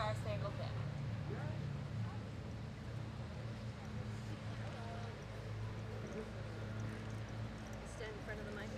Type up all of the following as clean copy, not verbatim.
Star Spangled Banner. Stand in front of the mic.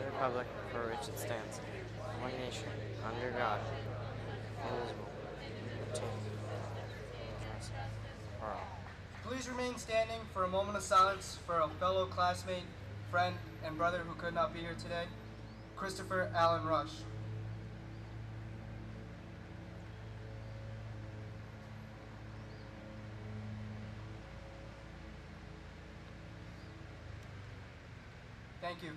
Republic for which it stands, one nation, under God, indivisible, for all. Please remain standing for a moment of silence for a fellow classmate, friend, and brother who could not be here today, Christopher Allen Rush. Thank you.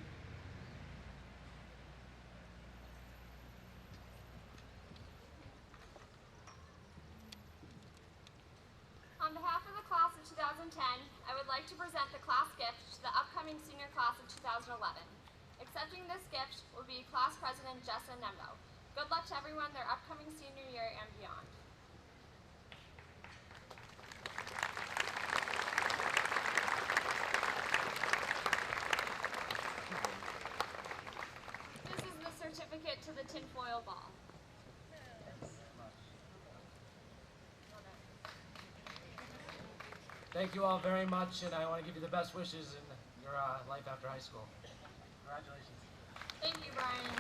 On behalf of the class of 2010, I would like to present the class gift to the upcoming senior class of 2011. Accepting this gift will be Class President Jessa Nembo. Good luck to everyone their upcoming senior year and beyond. This is the certificate to the tinfoil ball. Thank you all very much, and I want to give you the best wishes in your life after high school. Congratulations. Thank you, Brian.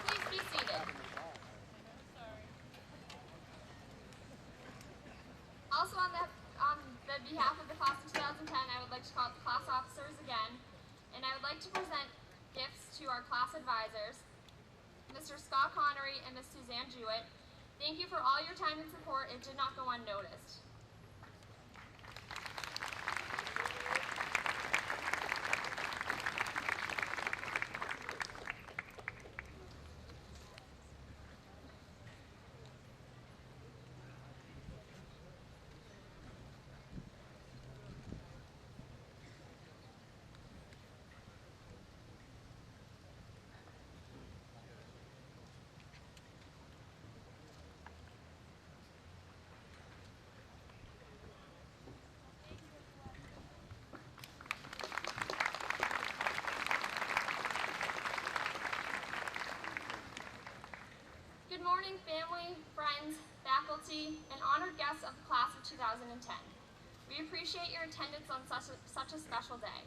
Please be seated. Also on the behalf of the class of 2010, I would like to call the class officers again, and I would like to present gifts to our class advisors, Mr. Scott Connery and Ms. Suzanne Jewett. Thank you for all your time and support. It did not go unnoticed. Good morning, family, friends, faculty, and honored guests of the class of 2010. We appreciate your attendance on such a special day.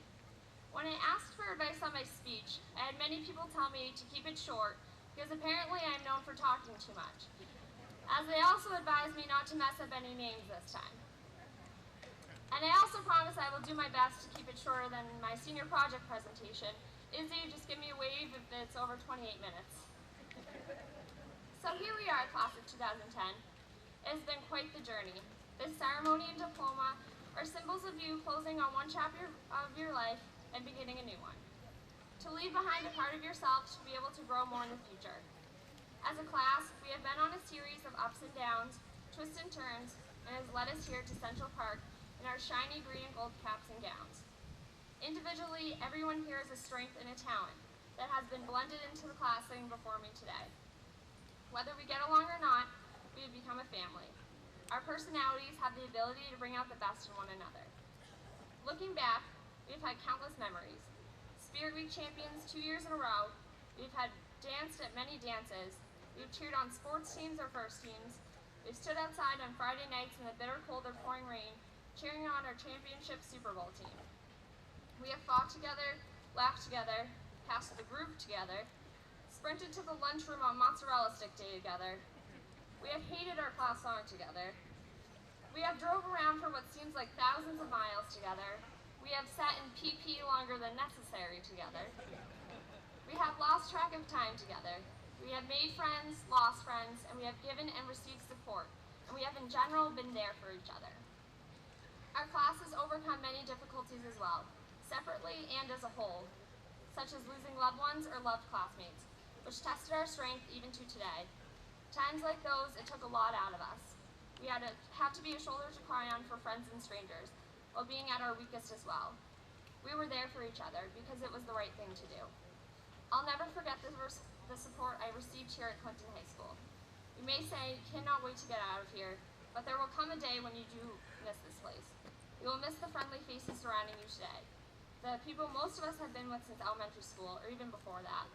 When I asked for advice on my speech, I had many people tell me to keep it short because apparently I am known for talking too much, as they also advised me not to mess up any names this time. And I also promise I will do my best to keep it shorter than my senior project presentation. Izzy, just give me a wave if it's over 28 minutes. So here we are, class of 2010. It has been quite the journey. This ceremony and diploma are symbols of you closing on one chapter of your life and beginning a new one. To leave behind a part of yourself to be able to grow more in the future. As a class, we have been on a series of ups and downs, twists and turns, and has led us here to Central Park in our shiny green and gold caps and gowns. Individually, everyone here has a strength and a talent that has been blended into the class sitting before me today. Whether we get along or not, we have become a family. Our personalities have the ability to bring out the best in one another. Looking back, we've had countless memories. Spirit Week champions 2 years in a row, we've had danced at many dances, we've cheered on sports teams or first teams, we've stood outside on Friday nights in the bitter cold or pouring rain, cheering on our championship Super Bowl team. We have fought together, laughed together, passed the group together, sprinted to the lunchroom on mozzarella stick day together. We have hated our class song together. We have drove around for what seems like thousands of miles together. We have sat in PP longer than necessary together. We have lost track of time together. We have made friends, lost friends, and we have given and received support, and we have in general been there for each other. Our class has overcome many difficulties as well, separately and as a whole, such as losing loved ones or loved classmates, which tested our strength even to today. Times like those, it took a lot out of us. We had to be a shoulder to cry on for friends and strangers, while being at our weakest as well. We were there for each other because it was the right thing to do. I'll never forget the support I received here at Clinton High School. You may say, cannot wait to get out of here, but there will come a day when you do miss this place. You will miss the friendly faces surrounding you today, the people most of us have been with since elementary school, or even before that.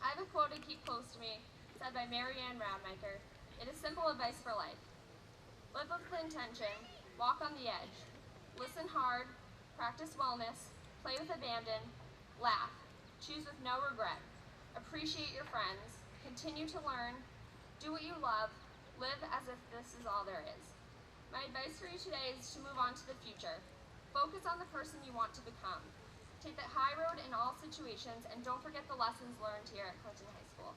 I have a quote I keep close to me, said by Mary Ann Radmacher. It is simple advice for life. Live with intention, walk on the edge, listen hard, practice wellness, play with abandon, laugh, choose with no regret, appreciate your friends, continue to learn, do what you love, live as if this is all there is. My advice for you today is to move on to the future. Focus on the person you want to become. Take that high road in all situations, and don't forget the lessons learned here at Clinton High School.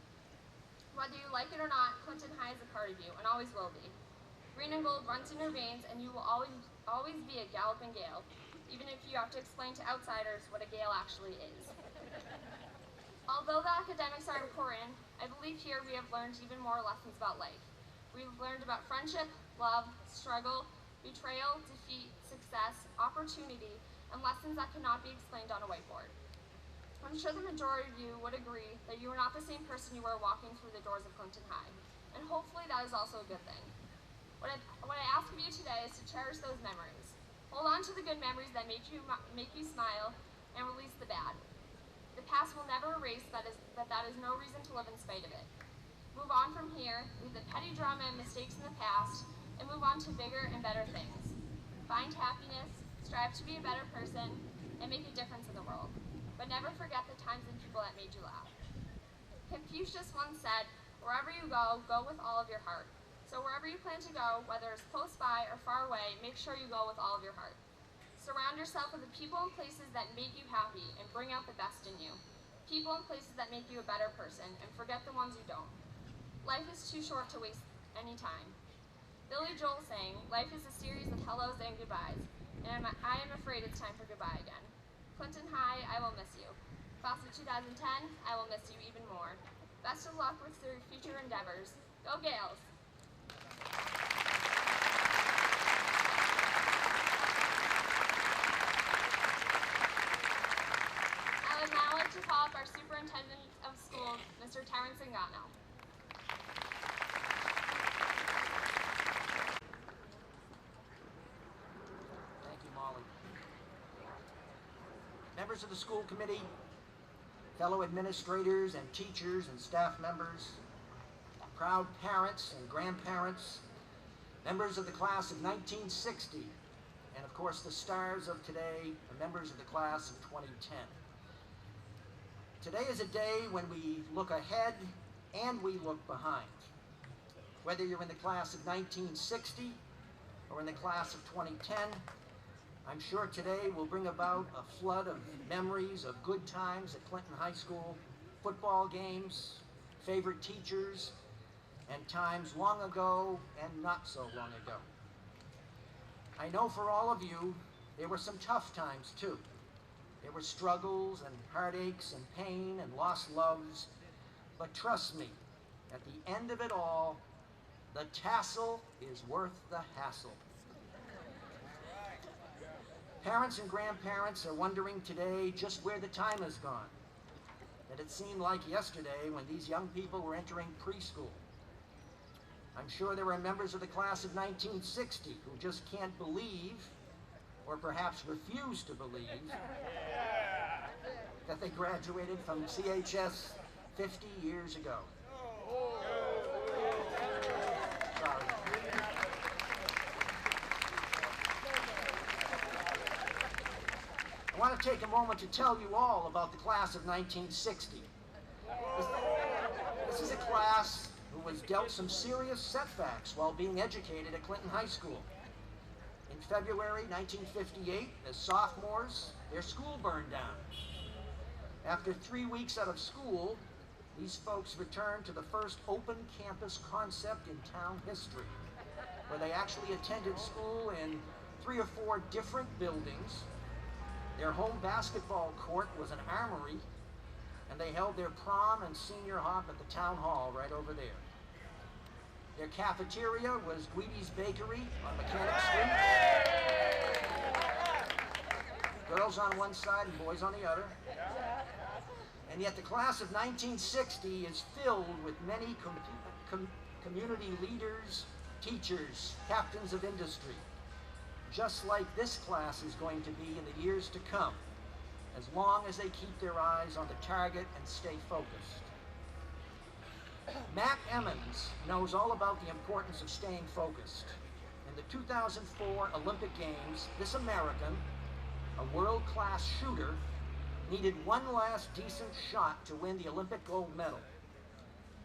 Whether you like it or not, Clinton High is a part of you, and always will be. Green and gold runs in your veins, and you will always be a galloping gale, even if you have to explain to outsiders what a gale actually is. Although the academics are important, I believe here we have learned even more lessons about life. We've learned about friendship, love, struggle, betrayal, defeat, success, opportunity, and lessons that cannot be explained on a whiteboard. I'm sure the majority of you would agree that you are not the same person you were walking through the doors of Clinton High, and hopefully that is also a good thing. What I ask of you today is to cherish those memories. Hold on to the good memories that make you smile, and release the bad. The past will never erase, that is no reason to live in spite of it. Move on from here, leave the petty drama and mistakes in the past, and move on to bigger and better things. Find happiness, strive to be a better person, and make a difference in the world. But never forget the times and people that made you laugh. Confucius once said, wherever you go, go with all of your heart. So wherever you plan to go, whether it's close by or far away, make sure you go with all of your heart. Surround yourself with the people and places that make you happy and bring out the best in you. People and places that make you a better person, and forget the ones you don't. Life is too short to waste any time. Billy Joel sang, life is a series of hellos and goodbyes, and I am afraid it's time for goodbye again. Clinton High, I will miss you. Class of 2010, I will miss you even more. Best of luck with your future endeavors. Go Gales! I would now like to call up our Superintendent of Schools, Mr. Terrence Ingano. Members of the school committee, fellow administrators and teachers and staff members, proud parents and grandparents, members of the class of 1960, and of course the stars of today, the members of the class of 2010. Today is a day when we look ahead and we look behind. Whether you're in the class of 1960 or in the class of 2010, I'm sure today will bring about a flood of memories of good times at Clinton High School, football games, favorite teachers, and times long ago and not so long ago. I know for all of you, there were some tough times too. There were struggles and heartaches and pain and lost loves, but trust me, at the end of it all, the tassel is worth the hassle. Parents and grandparents are wondering today just where the time has gone. That it seemed like yesterday when these young people were entering preschool. I'm sure there are members of the class of 1960 who just can't believe, or perhaps refuse to believe, that they graduated from CHS 50 years ago. Sorry. I want to take a moment to tell you all about the class of 1960. This is a class who was dealt some serious setbacks while being educated at Clinton High School. In February 1958, as sophomores, their school burned down. After 3 weeks out of school, these folks returned to the first open campus concept in town history, where they actually attended school in 3 or 4 different buildings. Their home basketball court was an armory, and they held their prom and senior hop at the town hall right over there. Their cafeteria was Guidi's Bakery on Mechanic Street. Girls on one side and boys on the other. And yet the class of 1960 is filled with many community leaders, teachers, captains of industry, just like this class is going to be in the years to come, as long as they keep their eyes on the target and stay focused. Matt Emmons knows all about the importance of staying focused. In the 2004 Olympic Games, this American, a world-class shooter, needed one last decent shot to win the Olympic gold medal.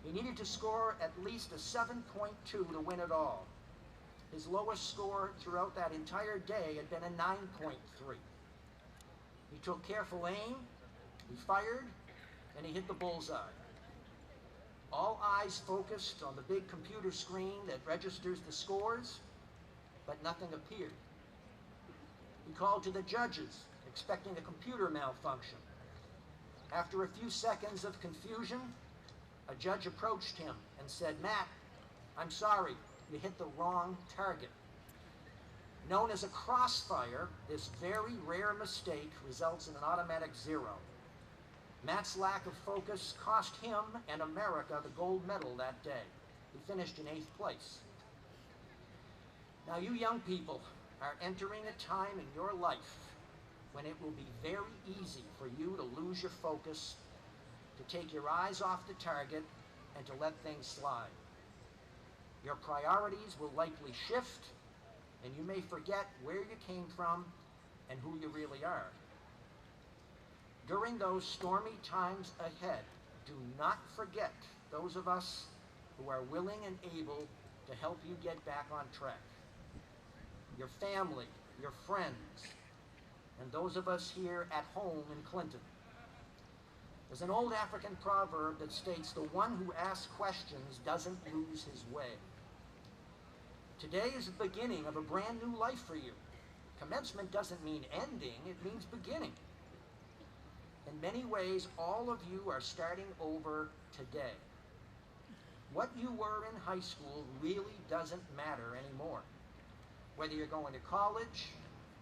He needed to score at least a 7.2 to win it all. His lowest score throughout that entire day had been a 9.3. He took careful aim, he fired, and he hit the bullseye. All eyes focused on the big computer screen that registers the scores, but nothing appeared. He called to the judges, expecting a computer malfunction. After a few seconds of confusion, a judge approached him and said, "Matt, I'm sorry, you hit the wrong target." Known as a crossfire, this very rare mistake results in an automatic 0. Matt's lack of focus cost him and America the gold medal that day. He finished in 8th place. Now you young people are entering a time in your life when it will be very easy for you to lose your focus, to take your eyes off the target, and to let things slide. Your priorities will likely shift, and you may forget where you came from and who you really are. During those stormy times ahead, do not forget those of us who are willing and able to help you get back on track. Your family, your friends, and those of us here at home in Clinton. There's an old African proverb that states, "The one who asks questions doesn't lose his way." Today is the beginning of a brand new life for you. Commencement doesn't mean ending, it means beginning. In many ways, all of you are starting over today. What you were in high school really doesn't matter anymore. Whether you're going to college,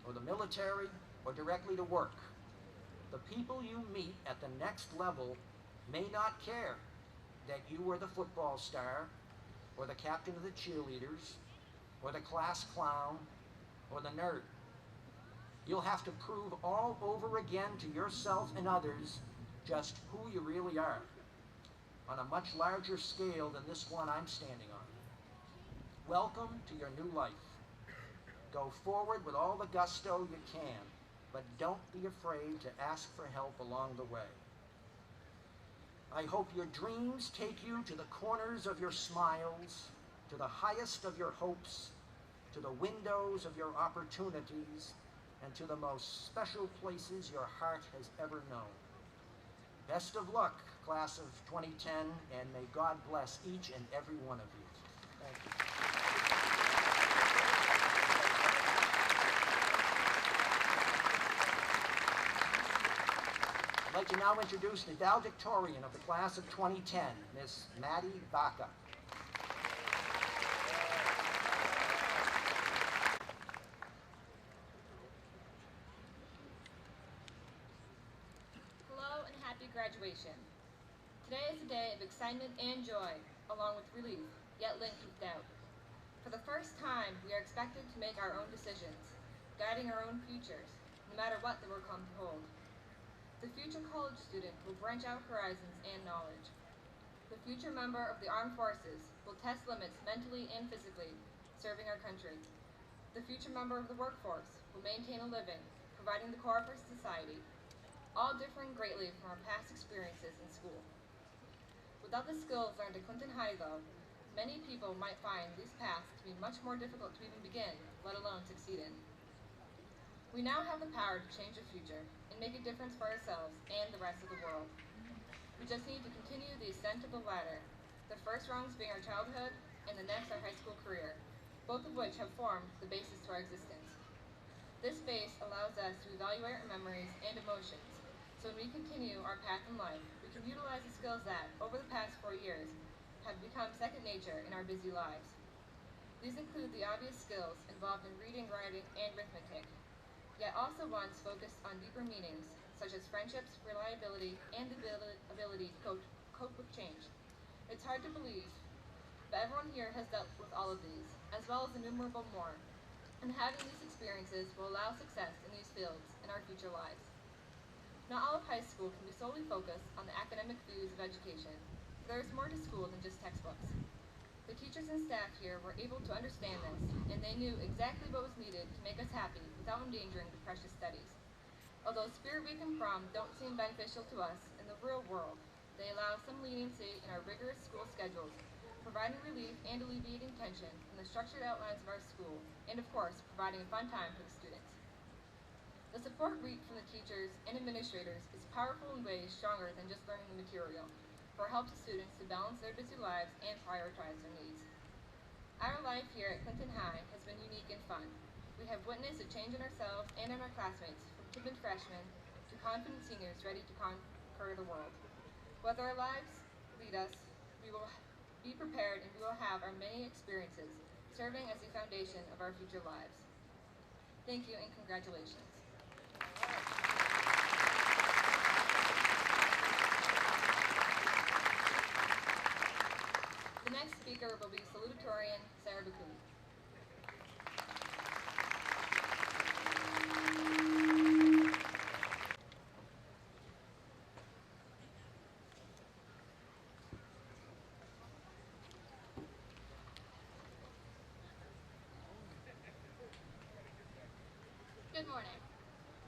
or the military, or directly to work, the people you meet at the next level may not care that you were the football star, or the captain of the cheerleaders, or the class clown, or the nerd. You'll have to prove all over again to yourself and others just who you really are, on a much larger scale than this one I'm standing on. Welcome to your new life. Go forward with all the gusto you can, but don't be afraid to ask for help along the way. I hope your dreams take you to the corners of your smiles, to the highest of your hopes, to the windows of your opportunities, and to the most special places your heart has ever known. Best of luck, class of 2010, and may God bless each and every one of you. Thank you. like to now introduce the valedictorian of the class of 2010, Miss Maddie Vaca. Hello and happy graduation. Today is a day of excitement and joy, along with relief, yet linked with doubt. For the first time, we are expected to make our own decisions, guiding our own futures, no matter what the world comes to hold. The future college student will branch out horizons and knowledge. The future member of the armed forces will test limits mentally and physically, serving our country. The future member of the workforce will maintain a living, providing the core of our society, all differing greatly from our past experiences in school. Without the skills learned at Clinton High, though, many people might find these paths to be much more difficult to even begin, let alone succeed in. We now have the power to change the future and make a difference for ourselves and the rest of the world. We just need to continue the ascent of the ladder, the first rungs being our childhood and the next our high school career, both of which have formed the basis to our existence. This base allows us to evaluate our memories and emotions, so when we continue our path in life, we can utilize the skills that, over the past 4 years, have become second nature in our busy lives. These include the obvious skills involved in reading, writing, and arithmetic, yet also ones focused on deeper meanings, such as friendships, reliability, and the ability to cope with change. It's hard to believe, but everyone here has dealt with all of these, as well as innumerable more, and having these experiences will allow success in these fields in our future lives. Not all of high school can be solely focused on the academic views of education. There is more to school than just textbooks. The teachers and staff here were able to understand this, and they knew exactly what was needed to make us happy without endangering the precious studies. Although Spirit Week and Prom don't seem beneficial to us in the real world, they allow some leniency in our rigorous school schedules, providing relief and alleviating tension in the structured outlines of our school, and of course, providing a fun time for the students. The support reaped from the teachers and administrators is powerful in ways stronger than just learning the material, for it helps the students to balance their busy lives and prioritize their needs. Our life here at Clinton High has been unique and fun. We have witnessed a change in ourselves and in our classmates, from timid freshmen to confident seniors ready to conquer the world. Whether our lives lead us, we will be prepared and we will have our many experiences, serving as the foundation of our future lives. Thank you and congratulations. The next speaker will be Valedictorian Sarah Bakun. Good morning.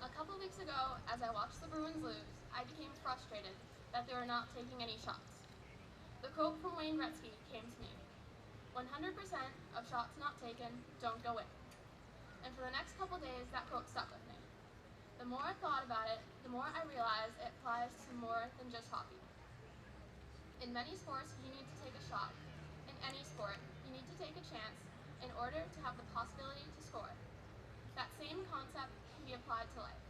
A couple weeks ago, as I watched the Bruins lose, I became frustrated that they were not taking any shots. The quote from Wayne Gretzky came to me: 100% of shots not taken don't go in. And for the next couple days, that quote stuck with me. The more I thought about it, the more I realized it applies to more than just hockey. In many sports, you need to take a shot. In any sport, you need to take a chance in order to have the possibility to score. That same concept can be applied to life.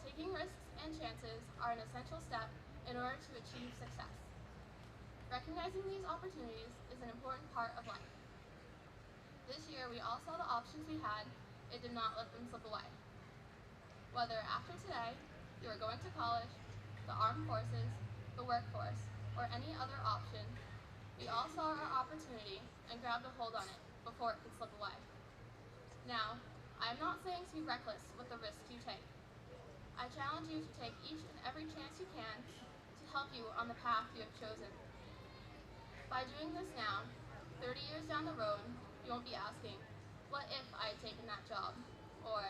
Taking risks and chances are an essential step in order to achieve success. Recognizing these opportunities is an important part of life. This year, we all saw the options we had and did not let them slip away. Whether after today, you are going to college, the armed forces, the workforce, or any other option, we all saw our opportunity and grabbed a hold on it before it could slip away. Now, I am not saying to be reckless with the risks you take. I challenge you to take each and every chance you can to help you on the path you have chosen. By doing this now, 30 years down the road, you won't be asking, what if I had taken that job? Or,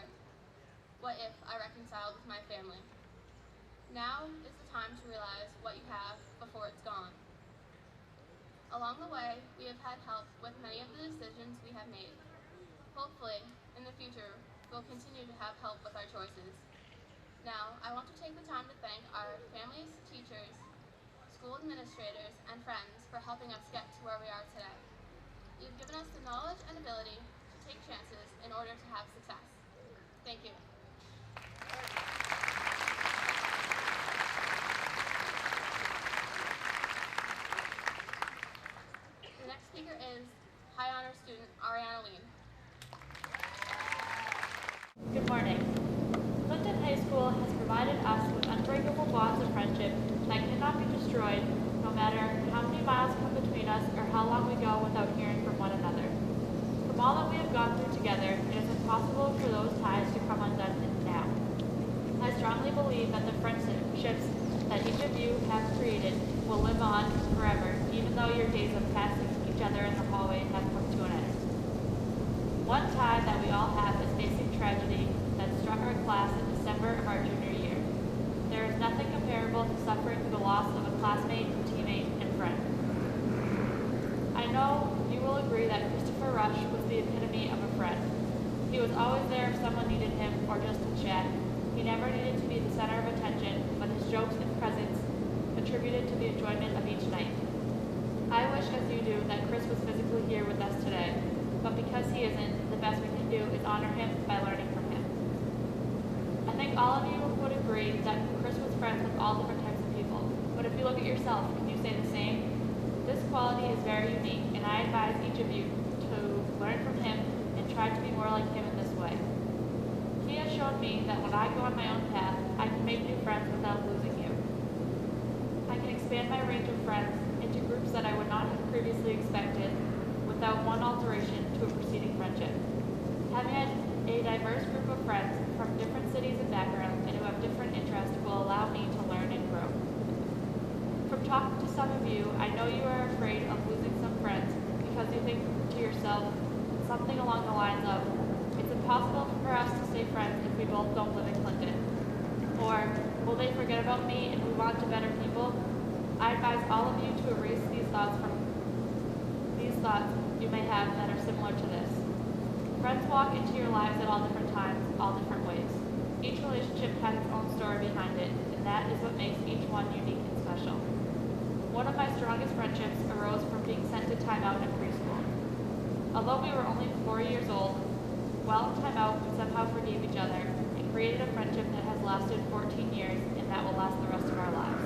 what if I reconciled with my family? Now is the time to realize what you have before it's gone. Along the way, we have had help with many of the decisions we have made. Hopefully, in the future, we'll continue to have help with our choices. Now, I want to take the time to thank our families, teachers, school administrators, and friends for helping us get to where we are today. You've given us the knowledge and ability to take chances in order to have success. Thank you. friendship that cannot be destroyed no matter how many miles come between us or how long we go without hearing from one another. From all that we have gone through together, it is impossible for those ties to come undone now. I strongly believe that the friendships that each of you have created will live on forever, even though your days of passing each other in the hallway have come to an end. One tie that we all have is facing tragedy that struck our class in December of our junior year. There is nothing comparable to suffering through the loss of a classmate, teammate, and friend. I know you will agree that Christopher Rush was the epitome of a friend. He was always there if someone needed him or just to chat. He never needed to be the center of attention, but his jokes and presence contributed to the enjoyment of each night. I wish, as you do, that Chris was physically here with us today, but because he isn't, the best we can do is honor him by learning from him. I think all of you would agree that Chris was friends with all different types of people, but if you look at yourself, can you say the same? This quality is very unique, and I advise each of you to learn from him and try to be more like him in this way. He has shown me that when I go on my own path, I can make new friends without losing you. I can expand my range of friends into groups that I would not have previously expected without one alteration to a preceding friendship. Having a diverse group of friends from different cities and backgrounds and who have different interests will allow me to learn and grow. From talking to some of you, I know you are afraid of losing some friends because you think to yourself something along the lines of, it's impossible for us to stay friends if we both don't live in Clinton. Or, will they forget about me and move on to better people? I advise all of you to erase these thoughts you may have that are similar to this. Friends walk into your lives at all different times, all different ways. Each relationship has its own story behind it, and that is what makes each one unique and special. One of my strongest friendships arose from being sent to timeout in preschool. Although we were only 4 years old, while in timeout, we somehow forgave each other and created a friendship that has lasted 14 years and that will last the rest of our lives.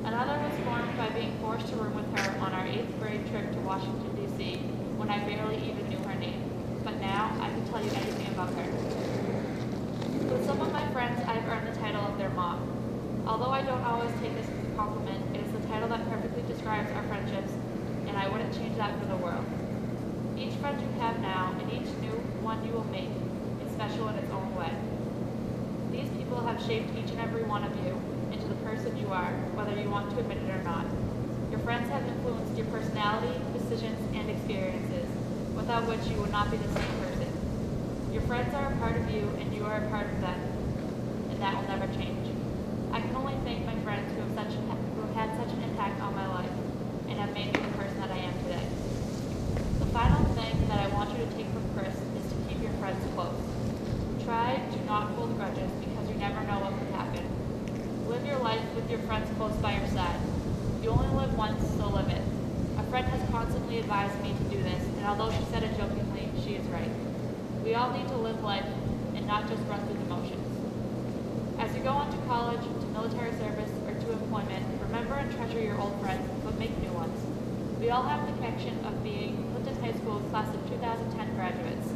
Another was formed by being forced to room with her on our 8th grade trip to Washington, D.C., when I barely even knew her name. But now, I can tell you anything about her. With some of my friends, I've earned the title of their mom. Although I don't always take this as a compliment, it is the title that perfectly describes our friendships, and I wouldn't change that for the world. Each friend you have now, and each new one you will make, is special in its own way. These people have shaped each and every one of you into the person you are, whether you want to admit it or not. Your friends have influenced your personality, decisions, and experiences, without which you would not be the same person. Your friends are a part of you, and you are a part of them, and that will never change. I can only thank my friends who have had such an impact on my life, and have made me the person that I am today. The final thing that I want you to take from Chris is to keep your friends close. Try to not hold grudges because you never know what could happen. Live your life with your friends close by your side. You only live once, so live it. A friend has constantly advised me to do this, and although she said it jokingly, she is right. We all need to live life and not just run through the motions. As you go on to college, to military service, or to employment, remember and treasure your old friends, but make new ones. We all have the connection of being Clinton High School class of 2010 graduates.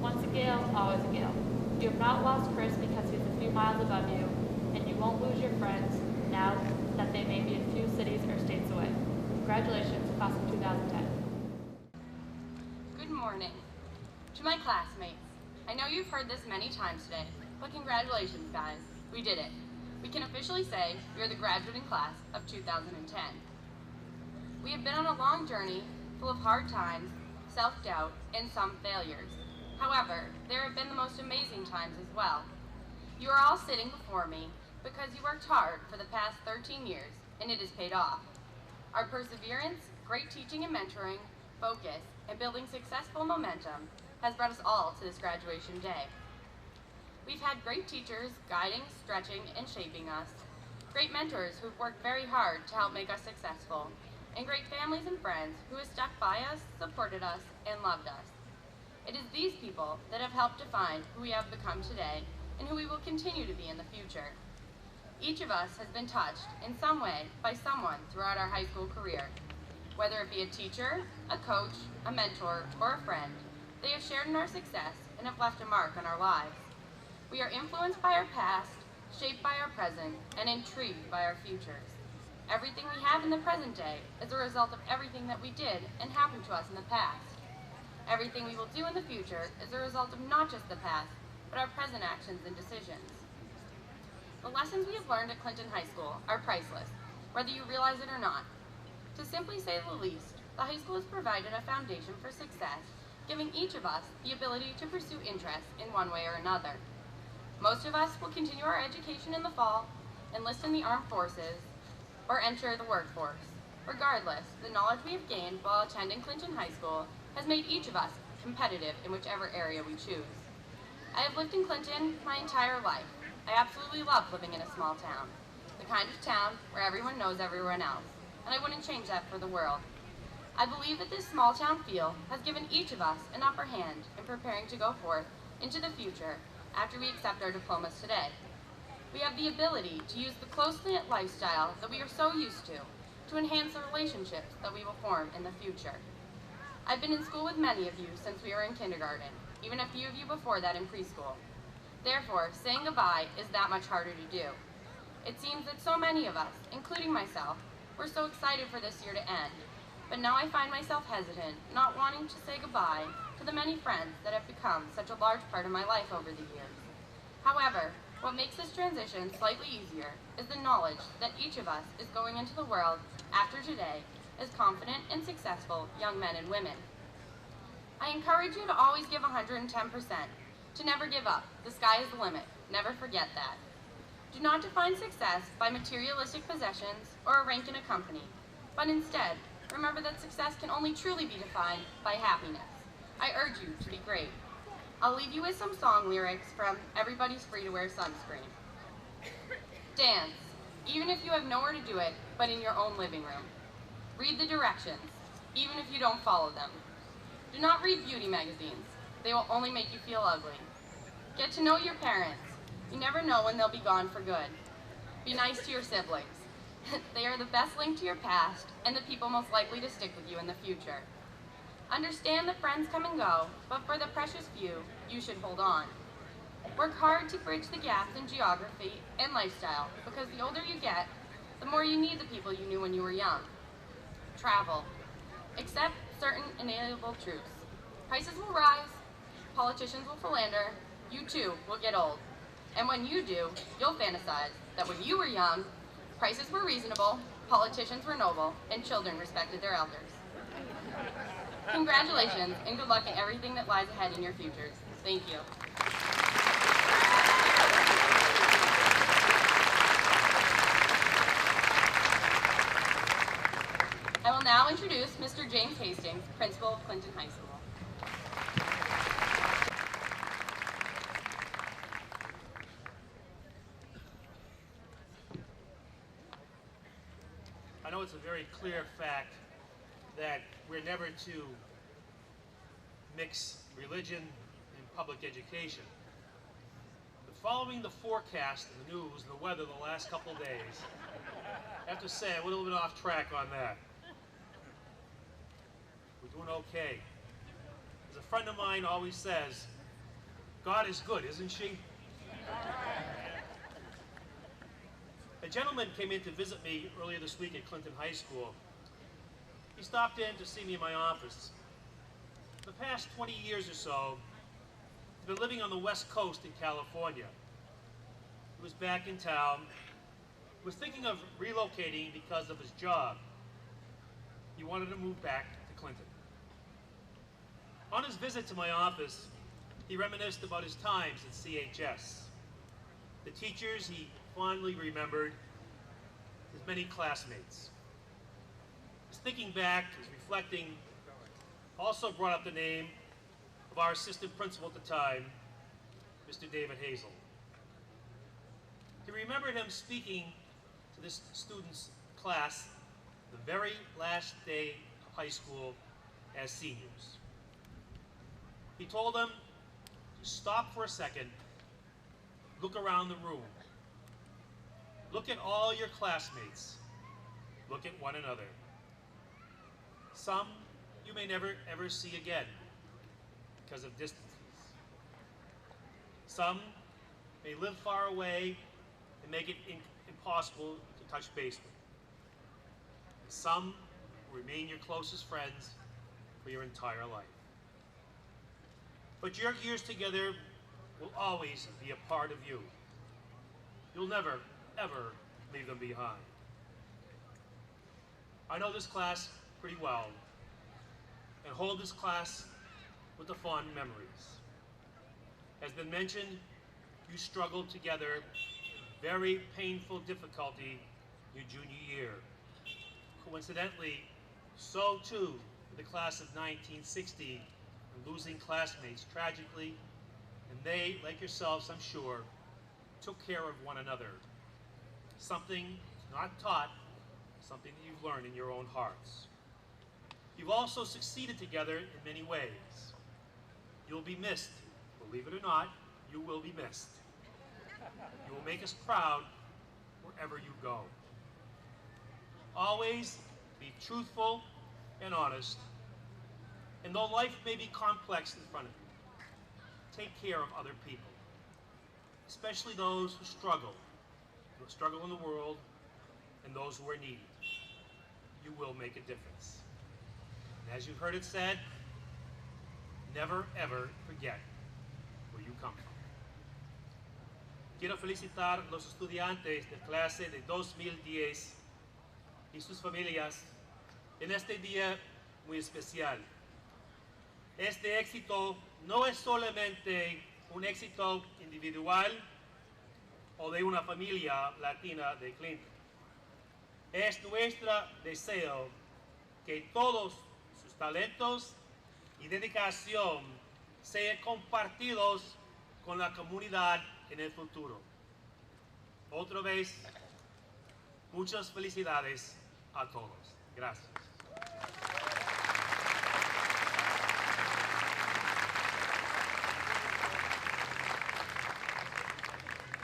Once a Gale, always a Gale. You have not lost Chris because he's a few miles above you, and you won't lose your friends now that they may be a few cities or states away. Congratulations, class of 2010. Good morning. To my classmates, I know you've heard this many times today, but congratulations, guys. We did it. We can officially say you're the graduating class of 2010. We have been on a long journey full of hard times, self-doubt, and some failures. However, there have been the most amazing times as well. You are all sitting before me because you worked hard for the past 13 years, and it has paid off. Our perseverance, great teaching and mentoring, focus, and building successful momentum has brought us all to this graduation day. We've had great teachers guiding, stretching, and shaping us, great mentors who've worked very hard to help make us successful, and great families and friends who have stuck by us, supported us, and loved us. It is these people that have helped define who we have become today and who we will continue to be in the future. Each of us has been touched in some way by someone throughout our high school career. Whether it be a teacher, a coach, a mentor, or a friend, they have shared in our success and have left a mark on our lives. We are influenced by our past shaped by our present, and intrigued by our futures. Everything we have in the present day is a result of everything that we did and happened to us in the past. Everything we will do in the future is a result of not just the past, but our present actions and decisions. The lessons we have learned at Clinton High School are priceless, whether you realize it or not. To simply say the least, the high school has provided a foundation for success, giving each of us the ability to pursue interests in one way or another. Most of us will continue our education in the fall, enlist in the armed forces, or enter the workforce. Regardless, the knowledge we have gained while attending Clinton High School has made each of us competitive in whichever area we choose. I have lived in Clinton my entire life. I absolutely love living in a small town, the kind of town where everyone knows everyone else, and I wouldn't change that for the world. I believe that this small town feel has given each of us an upper hand in preparing to go forth into the future after we accept our diplomas today. We have the ability to use the close-knit lifestyle that we are so used to enhance the relationships that we will form in the future. I've been in school with many of you since we were in kindergarten, even a few of you before that in preschool. Therefore, saying goodbye is that much harder to do. It seems that so many of us, including myself, were so excited for this year to end, but now I find myself hesitant, not wanting to say goodbye to the many friends that have become such a large part of my life over the years. However, what makes this transition slightly easier is the knowledge that each of us is going into the world after today as confident and successful young men and women. I encourage you to always give 110%, to never give up. The sky is the limit. Never forget that. Do not define success by materialistic possessions or a rank in a company, but instead, remember that success can only truly be defined by happiness. I urge you to be great. I'll leave you with some song lyrics from Everybody's Free to Wear Sunscreen. Dance, even if you have nowhere to do it but in your own living room. Read the directions, even if you don't follow them. Do not read beauty magazines. They will only make you feel ugly. Get to know your parents. You never know when they'll be gone for good. Be nice to your siblings. They are the best link to your past and the people most likely to stick with you in the future. Understand that friends come and go, but for the precious few, you should hold on. Work hard to bridge the gaps in geography and lifestyle, because the older you get, the more you need the people you knew when you were young. Travel. Accept certain inalienable truths. Prices will rise, politicians will philander, you too will get old. And when you do, you'll fantasize that when you were young, prices were reasonable, politicians were noble, and children respected their elders. Congratulations, and good luck in everything that lies ahead in your futures. Thank you. I will now introduce Mr. James Hastings, Principal of Clinton High School. I know it's a very clear fact that we're never to mix religion and public education. But following the forecast and the news and the weather the last couple of days, I have to say I'm a little bit off track on that. We're doing okay. As a friend of mine always says, God is good, isn't she? A gentleman came in to visit me earlier this week at Clinton High School. He stopped in to see me in my office. For the past 20 years or so, he's been living on the West Coast in California. He was back in town. He was thinking of relocating because of his job. He wanted to move back to Clinton. On his visit to my office, he reminisced about his times at CHS. The teachers he fondly remembered, his many classmates. His thinking back, his reflecting, also brought up the name of our assistant principal at the time, Mr. David Hazel. He remembered him speaking to this student's class the very last day of high school as seniors. He told them to stop for a second, look around the room. Look at all your classmates. Look at one another. Some you may never ever see again because of distances. Some may live far away and make it impossible to touch base with. And some will remain your closest friends for your entire life. But your years together will always be a part of you. You'll never, ever leave them behind. I know this class pretty well and hold this class with the fond memories. As been mentioned, you struggled together in very painful difficulty your junior year. Coincidentally, so too the class of 1960, and losing classmates tragically, and they, like yourselves, I'm sure, took care of one another. Something not taught, something that you've learned in your own hearts. You've also succeeded together in many ways. You'll be missed. Believe it or not, you will be missed. You will make us proud wherever you go. Always be truthful and honest. And though life may be complex in front of you, take care of other people, especially those who struggle in the world, and those who are needy. You will make a difference. And as you've heard it said, never ever forget where you come from. Quiero felicitar a los estudiantes de clase de 2010 y sus familias en este día muy especial. Este éxito no es solamente un éxito individual o de una familia latina de Clinton. Es nuestro deseo que todos sus talentos y dedicación sean compartidos con la comunidad en el futuro. Otra vez, muchas felicidades a todos. Gracias.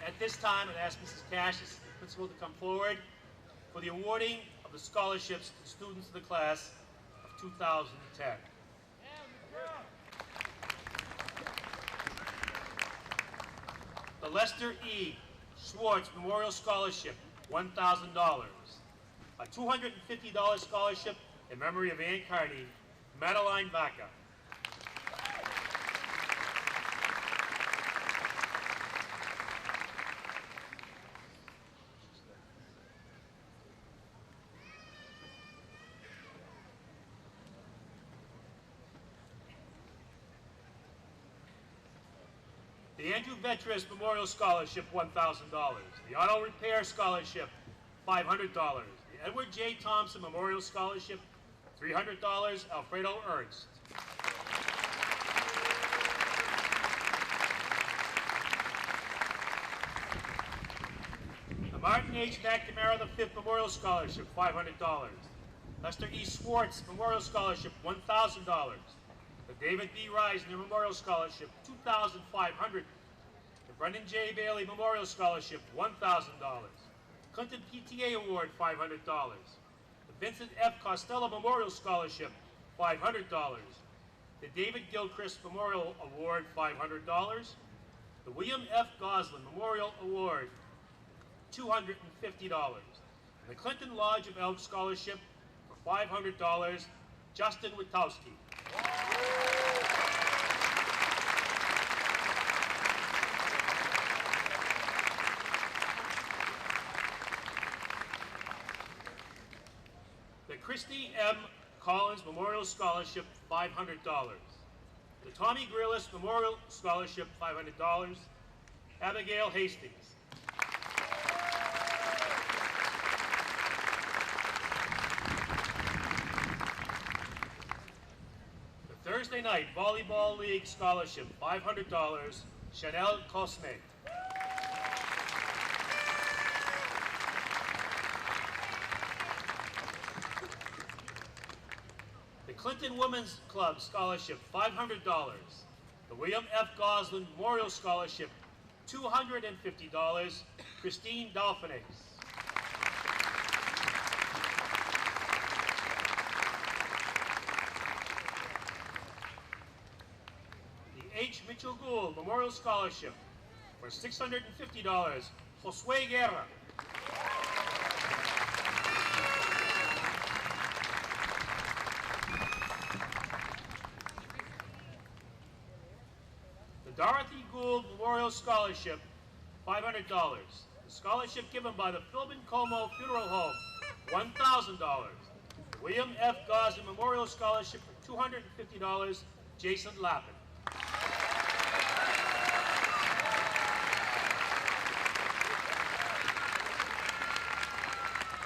At this time, I'd ask Mrs. Cash, the principal, to come forward for the awarding of the scholarships to students of the class of 2010. The Lester E. Schwartz Memorial Scholarship, $1,000. A $250 scholarship in memory of Ann Carney, Madeline Vaca. The Andrew Vetras Memorial Scholarship, $1,000. The Auto Repair Scholarship, $500. The Edward J. Thompson Memorial Scholarship, $300, Alfredo Ernst. The Martin H. McNamara V Memorial Scholarship, $500. Lester E. Schwartz Memorial Scholarship, $1,000. The David B. Reisner Memorial Scholarship, $2,500. The Brendan J. Bailey Memorial Scholarship, $1,000. Clinton PTA Award, $500. The Vincent F. Costello Memorial Scholarship, $500. The David Gilchrist Memorial Award, $500. The William F. Goslin Memorial Award, $250. And the Clinton Lodge of Elk Scholarship for $500, Justin Witowski. The Christy M. Collins Memorial Scholarship, $500. The Tommy Grillis Memorial Scholarship, $500. Abigail Hastings. The Thursday Night Volleyball League Scholarship, $500. Chanel Cosme. The Clinton Women's Club Scholarship, $500. The William F. Goslin Memorial Scholarship, $250. Christine Dolphinace. The H. Mitchell Gould Memorial Scholarship, For $650, Josue Guerra. The Dorothy Gould Memorial Scholarship, $500. The scholarship given by the Philbin Como Funeral Home, $1,000. The William F. Gosden Memorial Scholarship for $250, Jason Lappin.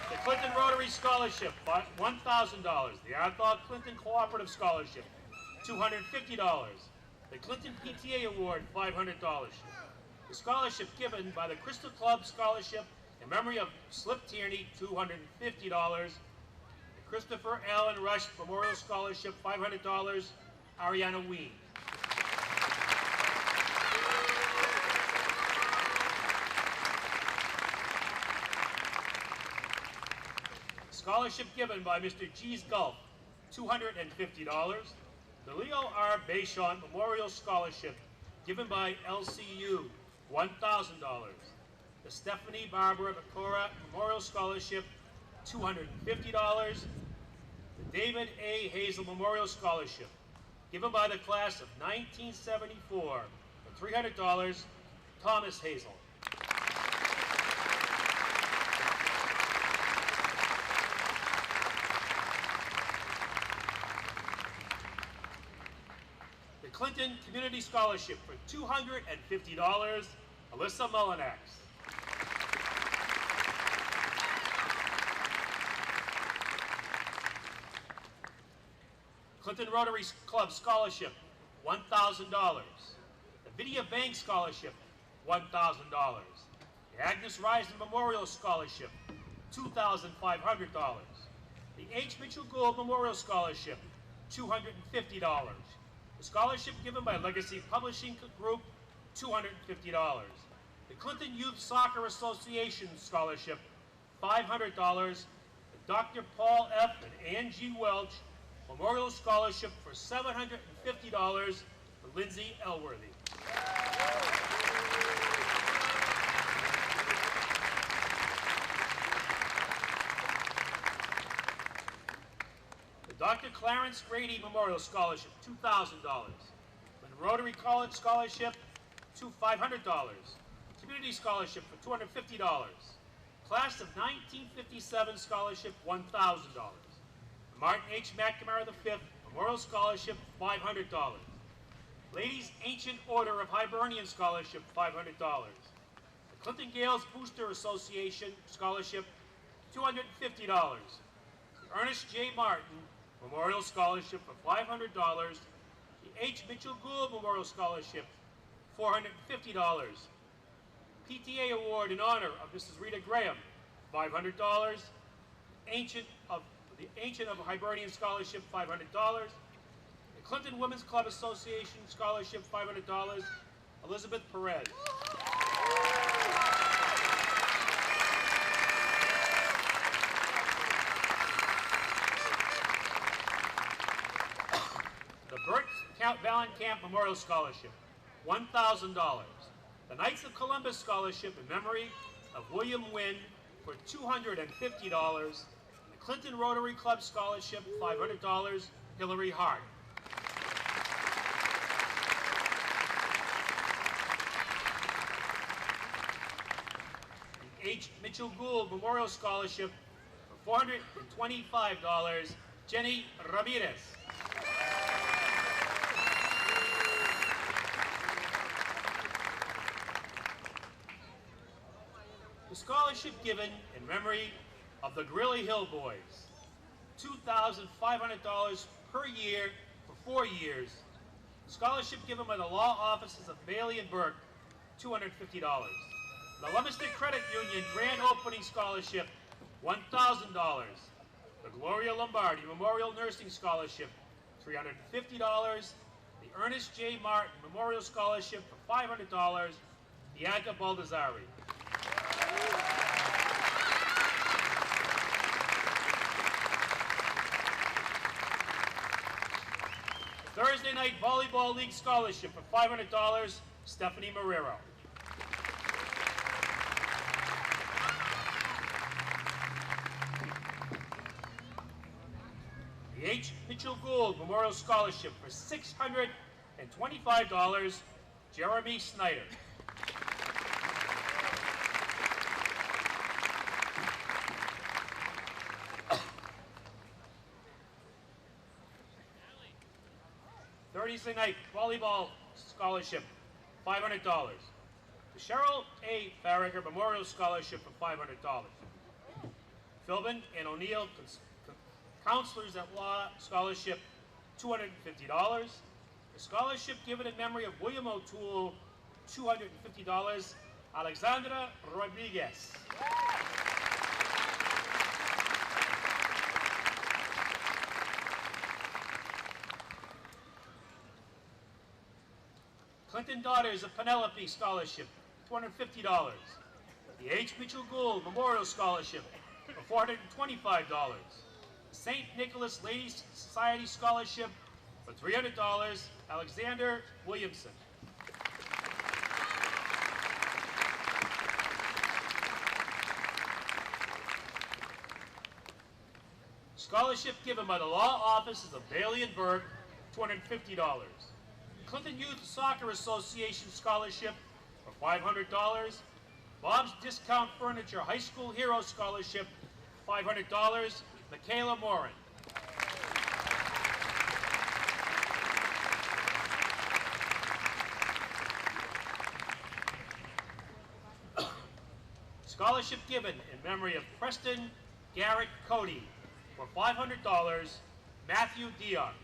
The Clinton Rotary Scholarship, $1,000. The Arthur Clinton Cooperative Scholarship, $250. The Clinton PTA Award, $500. The scholarship given by the Crystal Club Scholarship in memory of Slip Tierney, $250. The Christopher Allen Rush Memorial Scholarship, $500, Ariana Ween. Scholarship given by Mr. G's Gulf, $250. The Leo R. Bayshant Memorial Scholarship given by LCU, $1,000. The Stephanie Barbara Bacora Memorial Scholarship, $250. The David A. Hazel Memorial Scholarship given by the class of 1974 for $300, Thomas Hazel. The Clinton Community Scholarship for $250, Alyssa Mullinax. Clinton Rotary Club Scholarship, $1,000. The Vidya Bank Scholarship, $1,000. The Agnes Rising Memorial Scholarship, $2,500. The H. Mitchell Gould Memorial Scholarship, $250. The scholarship given by Legacy Publishing Group, $250. The Clinton Youth Soccer Association Scholarship, $500. The Dr. Paul F. and Ann G. Welch Memorial Scholarship for $750 for Lindsay Elworthy. The Dr. Clarence Grady Memorial Scholarship, $2,000. The Rotary College Scholarship, $500. Community Scholarship for $250. Class of 1957 Scholarship, $1,000. The Martin H. McNamara V Memorial Scholarship, $500. Ladies Ancient Order of Hibernian Scholarship, $500. The Clinton Gales Booster Association Scholarship, $250. The Ernest J. Martin Memorial Scholarship for $500. The H. Mitchell Gould Memorial Scholarship, $450. PTA Award in honor of Mrs. Rita Graham, $500. The Ancient of Hibernian Scholarship, $500. The Clinton Women's Club Association Scholarship, $500. Elizabeth Perez. The Burt Vallenkamp Memorial Scholarship, $1,000. The Knights of Columbus Scholarship in memory of William Wynn for $250. And the Clinton Rotary Club Scholarship, $500, Hillary Hart. The H. Mitchell Gould Memorial Scholarship for $425, Jenny Ramirez. The scholarship given in memory of the Grilly Hill Boys, $2,500 per year for 4 years. Scholarship given by the law offices of Bailey and Burke, $250. The Leominster Credit Union Grand Opening Scholarship, $1,000. The Gloria Lombardi Memorial Nursing Scholarship, $350. The Ernest J. Martin Memorial Scholarship for $500, Bianca Baldassari. The Thursday Night Volleyball League Scholarship for $500, Stephanie Marrero. H. Mitchell Gould Memorial Scholarship for $625, Jeremy Snyder. Thursday night volleyball scholarship, $500. The Cheryl A. Farragher Memorial Scholarship for $500. Philbin and O'Neill Counselors at Law Scholarship, $250. The scholarship given in memory of William O'Toole, $250. Alexandra Rodriguez. Clinton Daughters of Penelope Scholarship, $250. The H. Mitchell Gould Memorial Scholarship for $425. The St. Nicholas Ladies Society Scholarship for $300, Alexander Williamson. Scholarship given by the law offices of Bailey and Burke, $250. Clinton Youth Soccer Association Scholarship for $500. Bob's Discount Furniture High School Hero Scholarship, $500. Michaela Morin. Scholarship given in memory of Preston Garrett Cody for $500, Matthew Dion.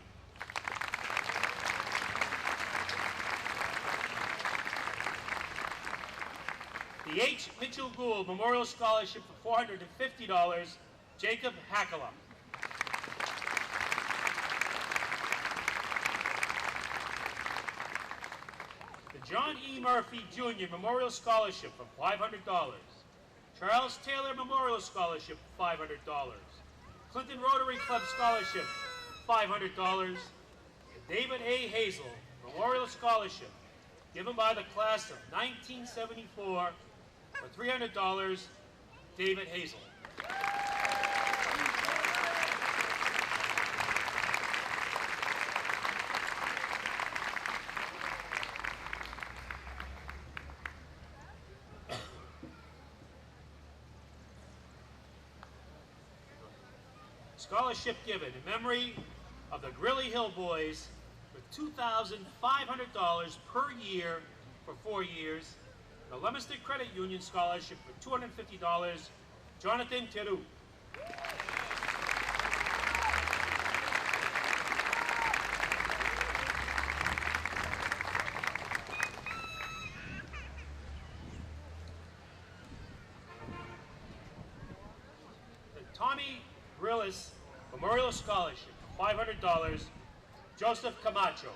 The H. Mitchell Gould Memorial Scholarship for $450, Jacob Hackala. The John E. Murphy Jr. Memorial Scholarship for $500. Charles Taylor Memorial Scholarship for $500. Clinton Rotary Club Scholarship, $500. The David A. Hazel Memorial Scholarship, given by the class of 1974 for $300, David Hazel. Scholarship given in memory of the Grilly Hill Boys for $2,500 per year for 4 years. The Leominster Credit Union Scholarship for $250, Jonathan Theroux. The Tommy Grillis Memorial Scholarship for $500, Joseph Camacho.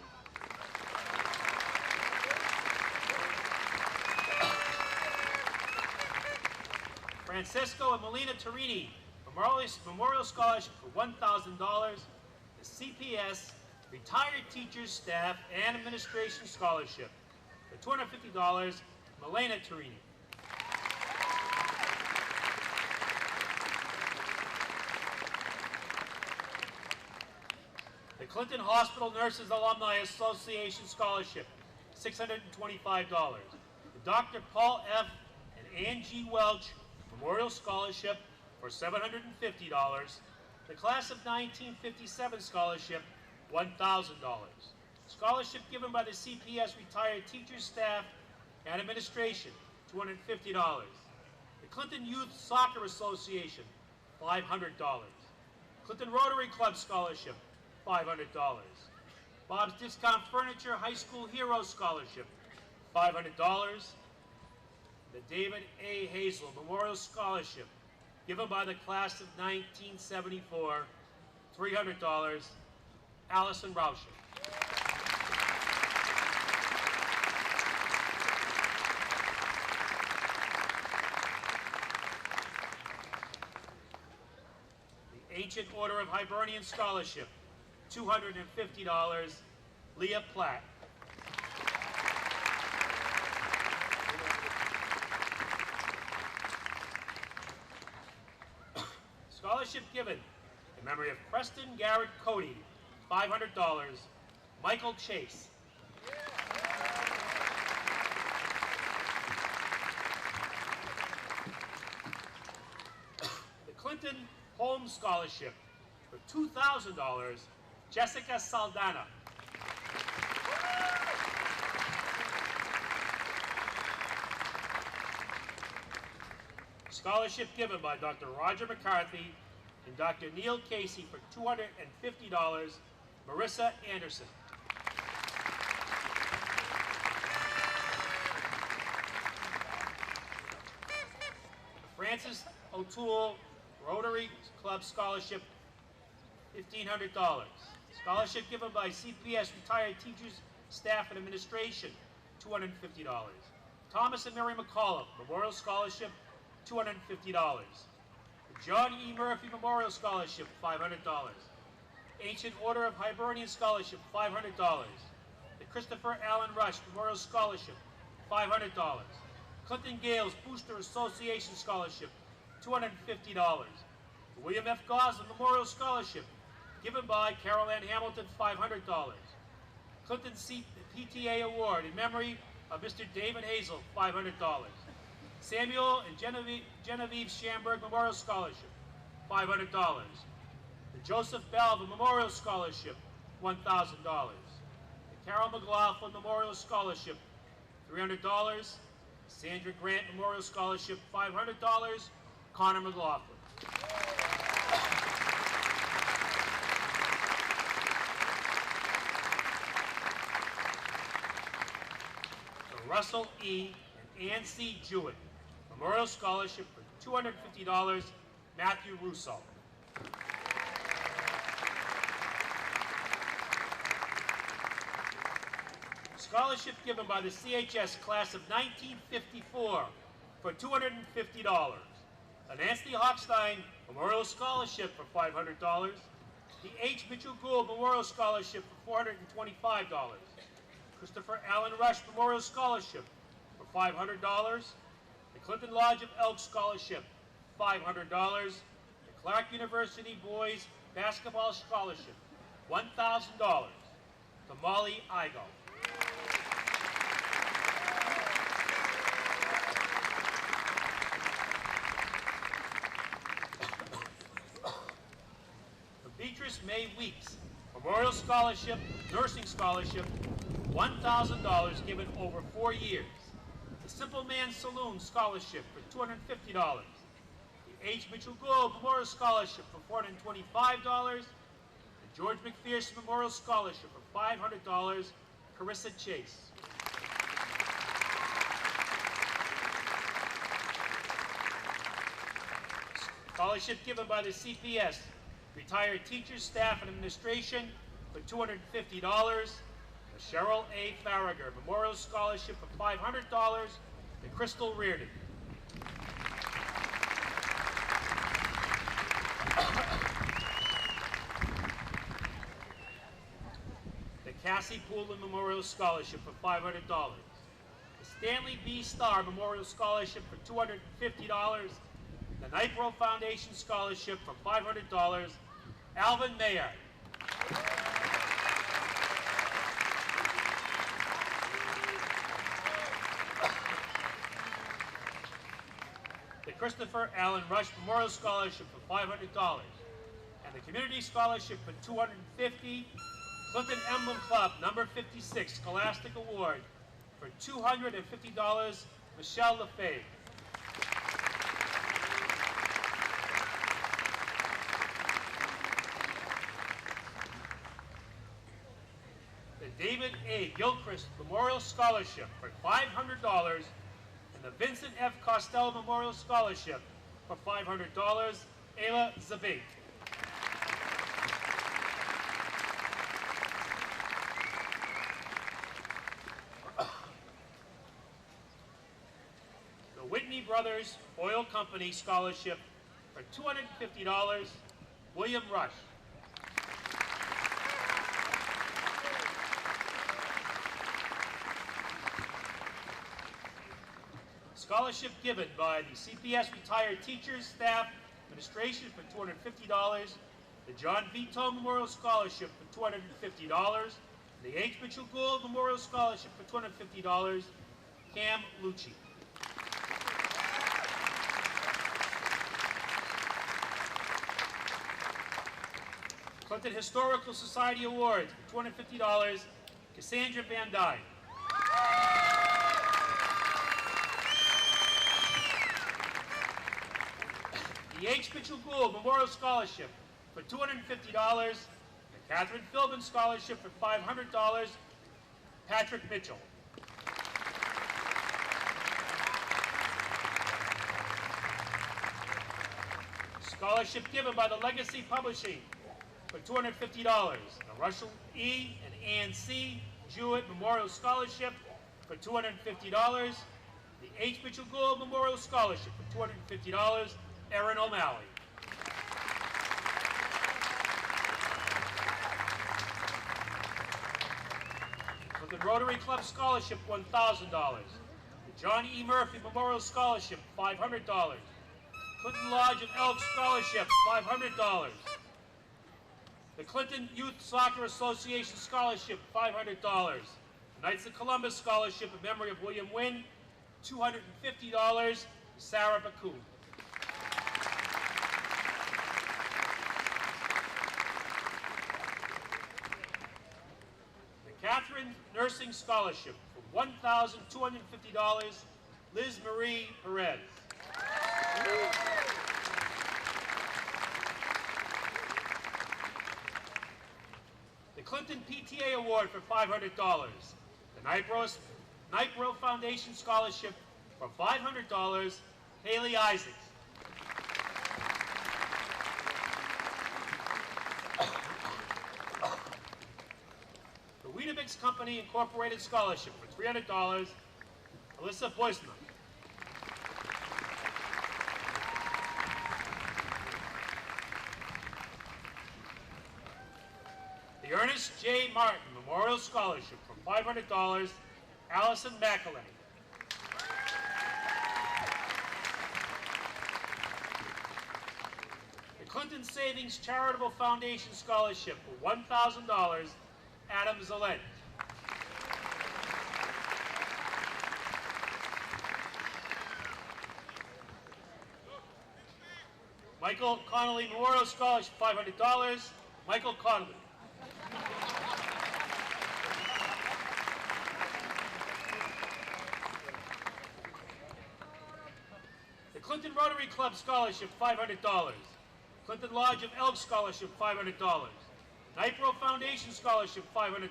Francisco and Melina Torini Memorial Scholarship for $1,000. The CPS Retired Teachers, Staff, and Administration Scholarship for $250, Melina Torini. The Clinton Hospital Nurses Alumni Association Scholarship, $625. The Dr. Paul F. and Angie Welch Memorial Scholarship for $750. The Class of 1957 Scholarship, $1,000. Scholarship given by the CPS Retired Teachers, Staff, and Administration, $250. The Clinton Youth Soccer Association, $500. Clinton Rotary Club Scholarship, $500. Bob's Discount Furniture High School Hero Scholarship, $500. The David A. Hazel Memorial Scholarship, given by the class of 1974, $300, Allison Rauscher. The Ancient Order of Hibernian Scholarship, $250, Leah Platt. Scholarship given in In memory of Preston Garrett Cody, $500, Michael Chase. The Clinton Holmes Scholarship for $2,000, Jessica Saldana. Scholarship given by Dr. Roger McCarthy and Dr. Neil Casey for $250, Marissa Anderson. Francis O'Toole Rotary Club Scholarship, $1,500. Scholarship given by CPS Retired Teachers, Staff, and Administration, $250. Thomas and Mary McCullough Memorial Scholarship, $250. The John E. Murphy Memorial Scholarship, $500. Ancient Order of Hibernian Scholarship, $500. The Christopher Allen Rush Memorial Scholarship, $500. Clinton Gales Booster Association Scholarship, $250. The William F. Goslin Memorial Scholarship, given by Carol Ann Hamilton, $500. Clinton PTA Award in memory of Mr. David Hazel, $500. Samuel and Genevieve Schamberg Memorial Scholarship, $500. The Joseph Balvin Memorial Scholarship, $1,000. The Carol McLaughlin Memorial Scholarship, $300. Sandra Grant Memorial Scholarship, $500. Connor McLaughlin. The Russell E. and Ann C. Jewett Memorial Scholarship for $250, Matthew Russo. Scholarship given by the CHS class of 1954 for $250. An Anthony Hochstein Memorial Scholarship for $500. The H. Mitchell Gould Memorial Scholarship for $425. Christopher Allen Rush Memorial Scholarship for $500. The Clinton Lodge of Elk Scholarship, $500. The Clark University Boys Basketball Scholarship, $1,000 to Molly Igo. Beatrice May Weeks Memorial Scholarship, Nursing Scholarship, $1,000 given over 4 years. The Simple Man Saloon Scholarship for $250. The H. Mitchell Gould Memorial Scholarship for $425. The George McPherson Memorial Scholarship for $500, Carissa Chase. Scholarship given by the CPS Retired Teachers, Staff, and Administration for $250. The Cheryl A. Farragher Memorial Scholarship for $500 to Crystal Reardon. The Cassie Poulin Memorial Scholarship for $500. The Stanley B. Starr Memorial Scholarship for $250. The Nipro Foundation Scholarship for $500, Alvin Mayer. The Christopher Allen Rush Memorial Scholarship for $500, and the Community Scholarship for $250, Clinton Emblem Club number 56 Scholastic Award for $250, Michelle LaFave. David A. Gilchrist Memorial Scholarship for $500, and the Vincent F. Costello Memorial Scholarship for $500, Ayla Zabate. The Whitney Brothers Oil Company Scholarship for $250, William Rush. Scholarship given by the CPS Retired Teachers, Staff, Administration for $250, the John Vito Memorial Scholarship for $250, the H. Mitchell Gould Memorial Scholarship for $250, Cam Lucci. Clinton Historical Society Awards for $250, Cassandra Van Dyne. The H. Mitchell Gould Memorial Scholarship for $250, the Catherine Philbin Scholarship for $500, Patrick Mitchell. Scholarship given by the Legacy Publishing for $250, the Russell E. and Ann C. Jewett Memorial Scholarship for $250, the H. Mitchell Gould Memorial Scholarship for $250, Erin O'Malley. Clinton Rotary Club Scholarship, $1,000. The John E. Murphy Memorial Scholarship, $500. Clinton Lodge of Elk Scholarship, $500. The Clinton Youth Soccer Association Scholarship, $500. Knights of Columbus Scholarship in memory of William Wynn, $250, Sarah Bakun. The Catherine Nursing Scholarship for $1,250, Liz Marie Perez. The Clinton PTA Award for $500. The Nightbro Foundation Scholarship for $500, Haley Isaacs. The Weetabix Company Incorporated Scholarship for $300, Alyssa Boisman. The Ernest J. Martin Memorial Scholarship for $500, Allison McElhenney. The Clinton Savings Charitable Foundation Scholarship for $1,000, Adam Zalent. Michael Connolly Memorial Scholarship, $500, Michael Connolly. The Clinton Rotary Club Scholarship, $500. Clinton Lodge of Elk Scholarship, $500. Nightbro Foundation Scholarship, $500.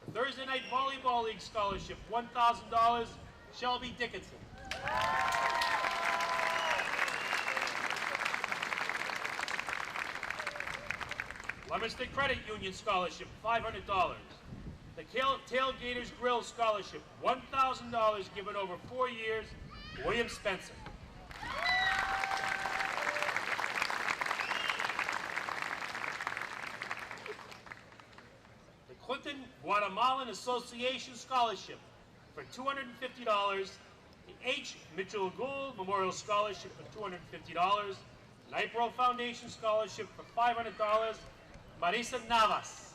The Thursday Night Volleyball League Scholarship, $1,000, Shelby Dickinson. Lumberstick Credit Union Scholarship, $500. The Tailgaters Grill Scholarship, $1,000 given over 4 years, William Spencer. The Clinton Guatemalan Association Scholarship for $250. The H. Mitchell Gould Memorial Scholarship for $250. Nightbro Foundation Scholarship for $500, Marisa Navas.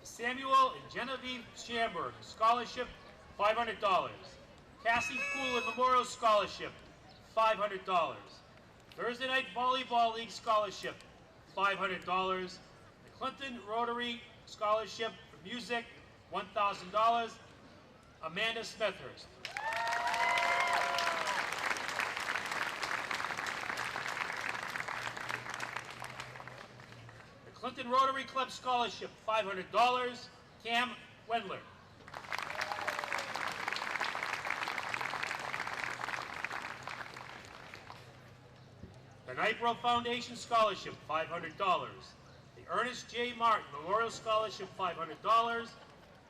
Samuel and Genevieve Schamberg Scholarship, $500. Cassie Poulin Memorial Scholarship, $500. Thursday Night Volleyball League Scholarship, $500. The Clinton Rotary Scholarship for Music, $1,000, Amanda Smethurst. The Clinton Rotary Club Scholarship, $500, Cam Wendler. The Nightbro Foundation Scholarship, $500. The Ernest J. Martin Memorial Scholarship, $500.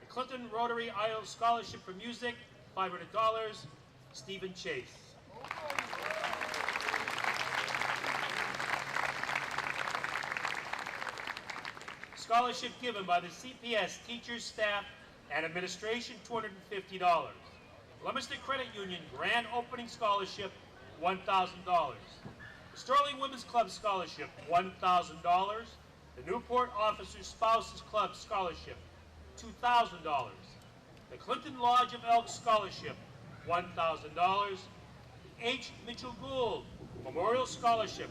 The Clinton Rotary Idol Scholarship for Music, $500, Stephen Chase. Scholarship given by the CPS teachers, staff, and administration, $250. Leominster Credit Union Grand Opening Scholarship, $1,000. The Sterling Women's Club Scholarship, $1,000. The Newport Officers Spouses Club Scholarship, $2,000. The Clinton Lodge of Elks Scholarship, $1,000. The H. Mitchell Gould Memorial Scholarship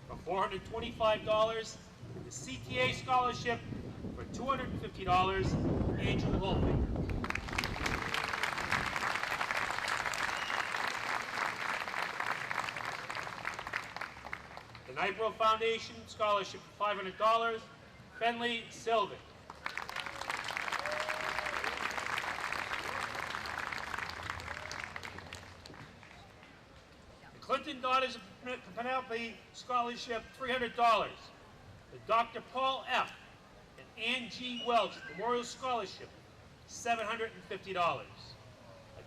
for $425. The CTA Scholarship for $250, Angel Holtby. The Nipro Foundation Scholarship for $500, Fenley Sylvan. The Clinton Daughters of Penelope Scholarship, $300. The Dr. Paul F. and Ann G. Welch Memorial Scholarship, $750. A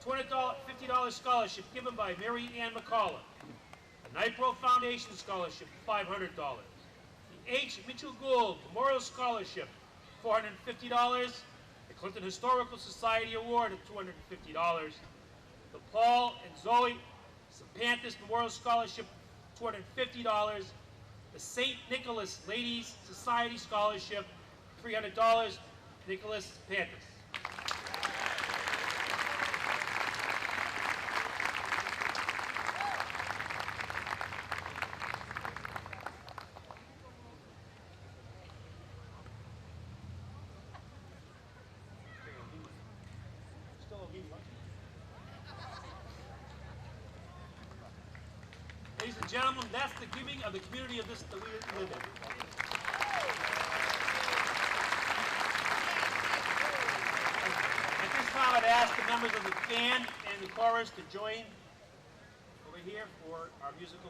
$250 scholarship given by Mary Ann McCullough. The Nipro Foundation Scholarship, $500. The H. Mitchell Gould Memorial Scholarship, $450. The Clinton Historical Society Award of $250. The Paul and Zoe Sapantis Memorial Scholarship, $250. The St. Nicholas Ladies Society Scholarship, $300, Nicholas Sapantis. Ladies and gentlemen, that's the giving of the community of this that we live in. At this time, I'd ask the members of the band and the chorus to join over here for our musical.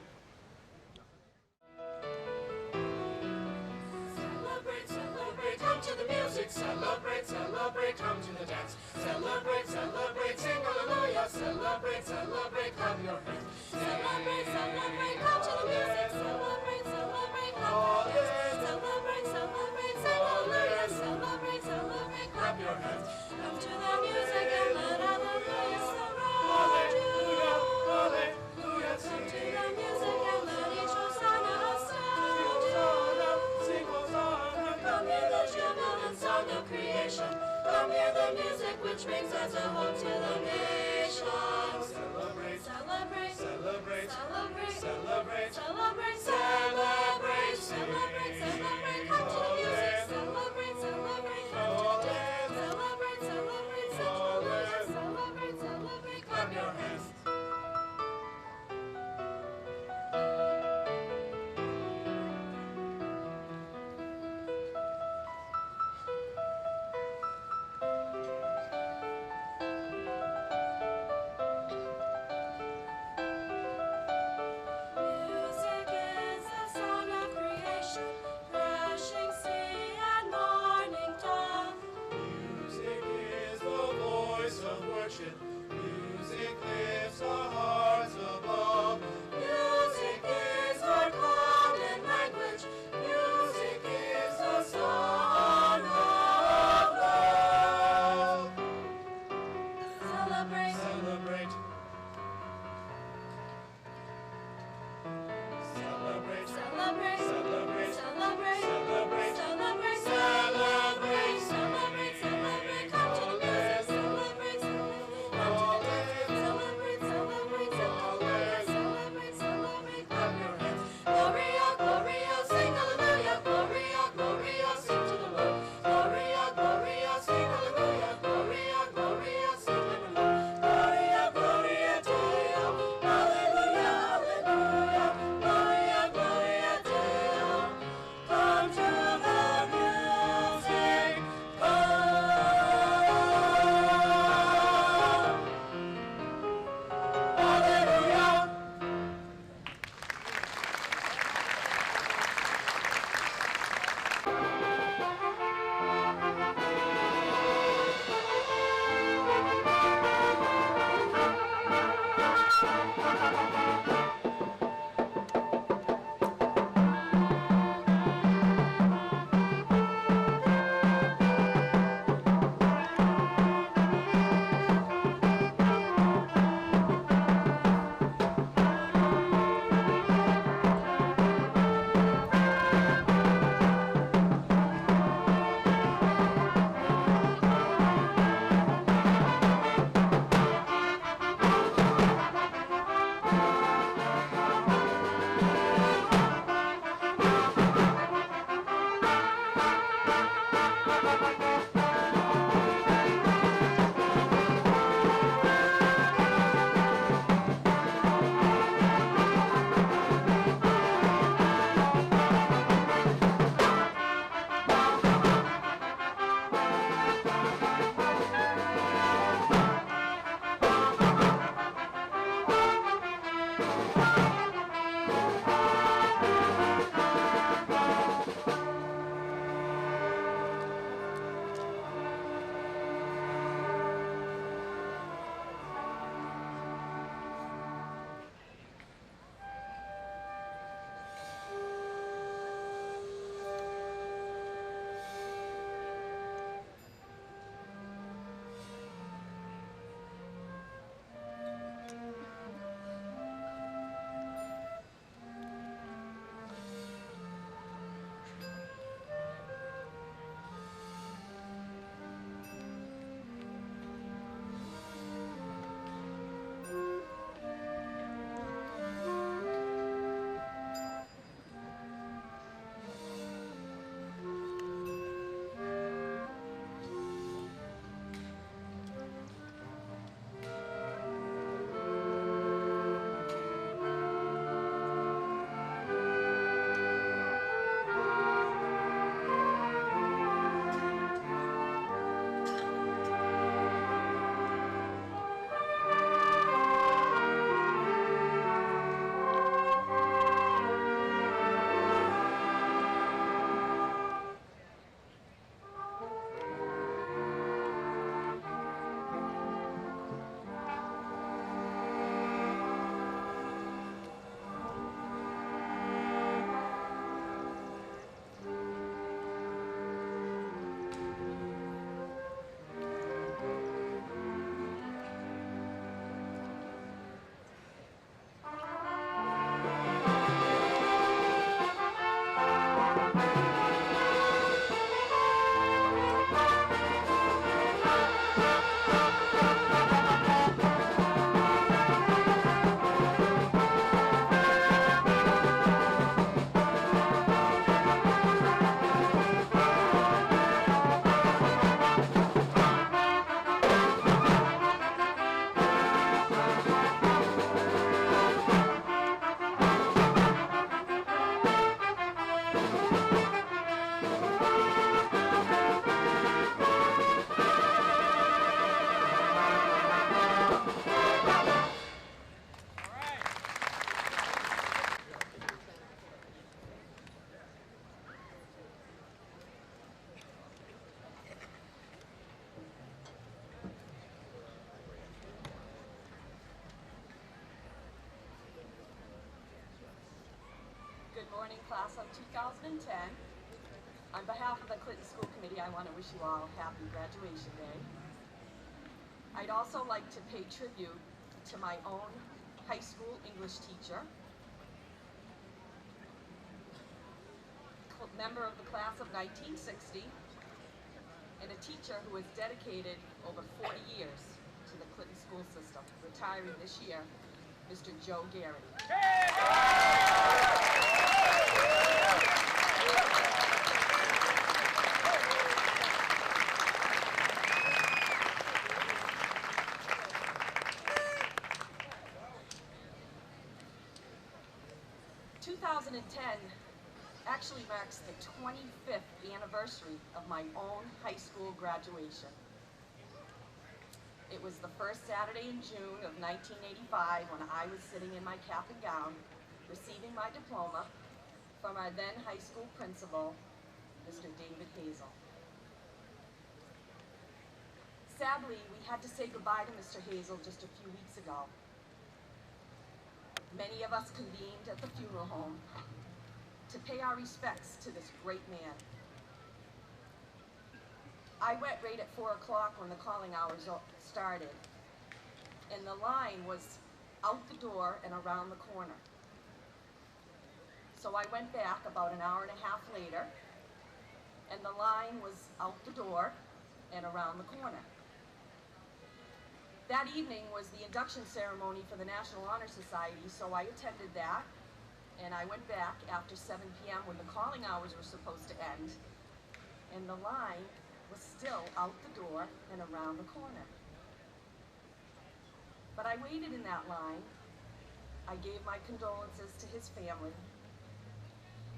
Celebrate, celebrate, come to the music. Celebrate, celebrate, come to the dance. Celebrate, celebrate, sing hallelujah. Celebrate, celebrate, clap your hands. Celebrate, celebrate, come to the music. Celebrate, celebrate, clap your hands. Celebrate, celebrate, sing hallelujah. Celebrate, celebrate, clap your hands. Come to the music and let hallelujah surround you. Hallelujah, come to the music and let each hosanna astound you. Sing hosanna. Come hear the jubilant song of creation. Come hear the music which brings us a hope to the nations. Celebrate, celebrate, celebrate, celebrate, celebrate, celebrate, celebrate, celebrate, celebrate. Come to the music. Celebrate, celebrate, come to the dance. Celebrate, celebrate, sing hallelujah. Celebrate, celebrate, clap your hands. Music is valedictorian class of 2010. On behalf of the Clinton School Committee, I want to wish you all happy graduation day. I'd also like to pay tribute to my own high school English teacher, member of the class of 1960, and a teacher who has dedicated over 40 years to the Clinton school system, retiring this year, Mr. Joe Garrity. 2010 actually marks the 25th anniversary of my own high school graduation. It was the first Saturday in June of 1985 when I was sitting in my cap and gown, receiving my diploma from our then high school principal, Mr. David Hazel. Sadly, we had to say goodbye to Mr. Hazel just a few weeks ago. Many of us convened at the funeral home to pay our respects to this great man. I went right at 4 o'clock when the calling hours started, and the line was out the door and around the corner. So I went back about an hour and a half later, and the line was out the door and around the corner. That evening was the induction ceremony for the National Honor Society, so I attended that, and I went back after 7 p.m. when the calling hours were supposed to end, and the line was still out the door and around the corner. But I waited in that line. I gave my condolences to his family,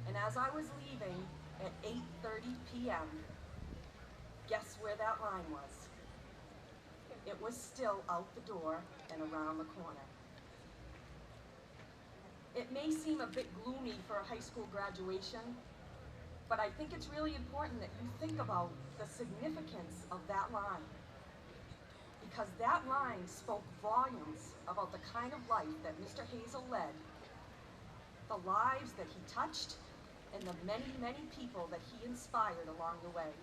and as I was leaving at 8:30 p.m., guess where that line was? It was still out the door and around the corner. It may seem a bit gloomy for a high school graduation, but I think it's really important that you think about the significance of that line, because that line spoke volumes about the kind of life that Mr. Hazel led, the lives that he touched, and the many, many people that he inspired along the way.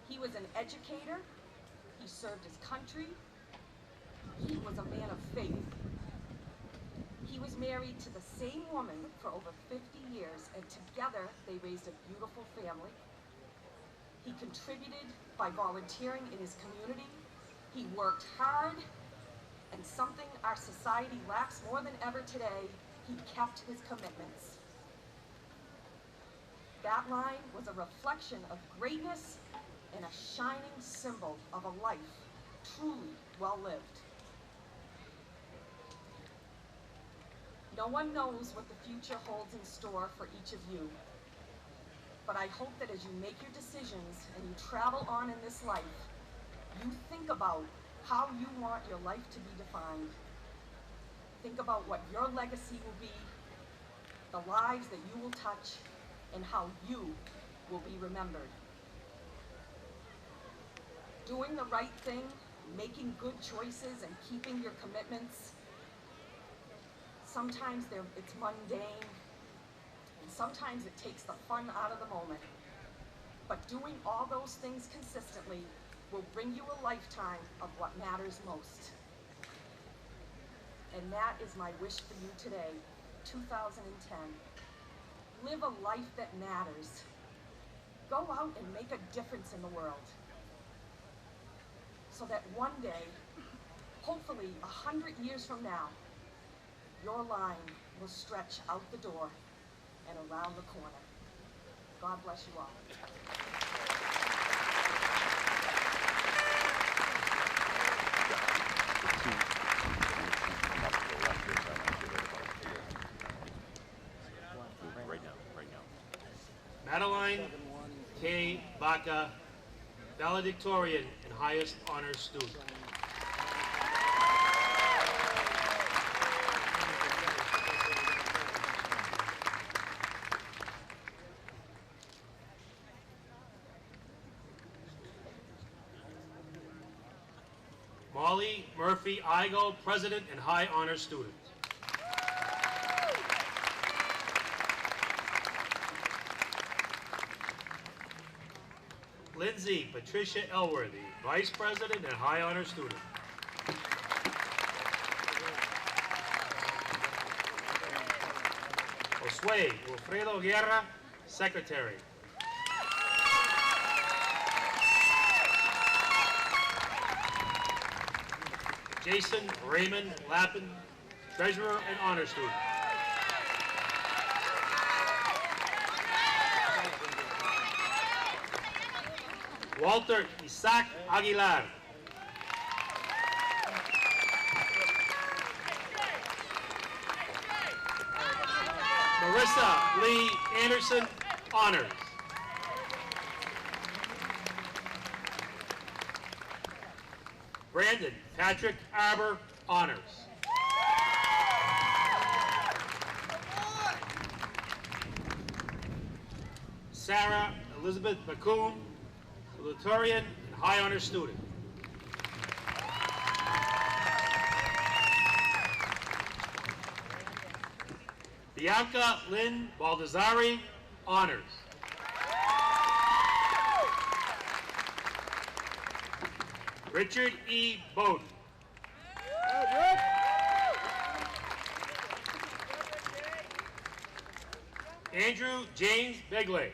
He was an educator, he served his country, he was a man of faith. He was married to the same woman for over 50 years, and together they raised a beautiful family. He contributed by volunteering in his community. He worked hard, and something our society lacks more than ever today, he kept his commitments. That line was a reflection of greatness and a shining symbol of a life truly well lived. No one knows what the future holds in store for each of you, but I hope that as you make your decisions and you travel on in this life, you think about how you want your life to be defined. Think about what your legacy will be, the lives that you will touch, and how you will be remembered. Doing the right thing, making good choices, and keeping your commitments. Sometimes it's mundane, and sometimes it takes the fun out of the moment. But doing all those things consistently will bring you a lifetime of what matters most. And that is my wish for you today, 2010. Live a life that matters. Go out and make a difference in the world, so that one day, hopefully 100 years from now, your line will stretch out the door and around the corner. God bless you all. Right now. Madeline K. Baca, valedictorian and highest honors student. Molly Murphy Igo, president and high honors student. Lindsay Patricia Elworthy, Vice President and High Honor Student. Josue Wilfredo Guerra, Secretary. Jason Raymond Lappin, Treasurer and Honor Student. Walter Isaac Aguilar. Marissa Lee Anderson, Honors. Brandon Patrick Arbor, Honors. Sarah Elizabeth McComb, Valedictorian and High Honor Student. Bianca Lynn Baldassari, Honors. Richard E. Bowden. Andrew James Begley.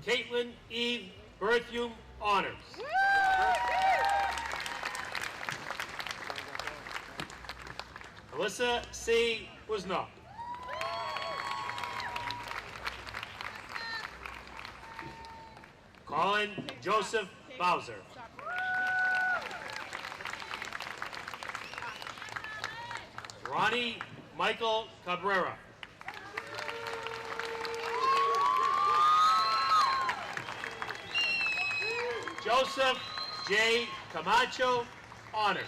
Caitlin Eve Berthium, Honors. Alyssa C. Wisnock. Colin Joseph Bowser. Ronnie Michael Cabrera. Joseph J. Camacho, Honors.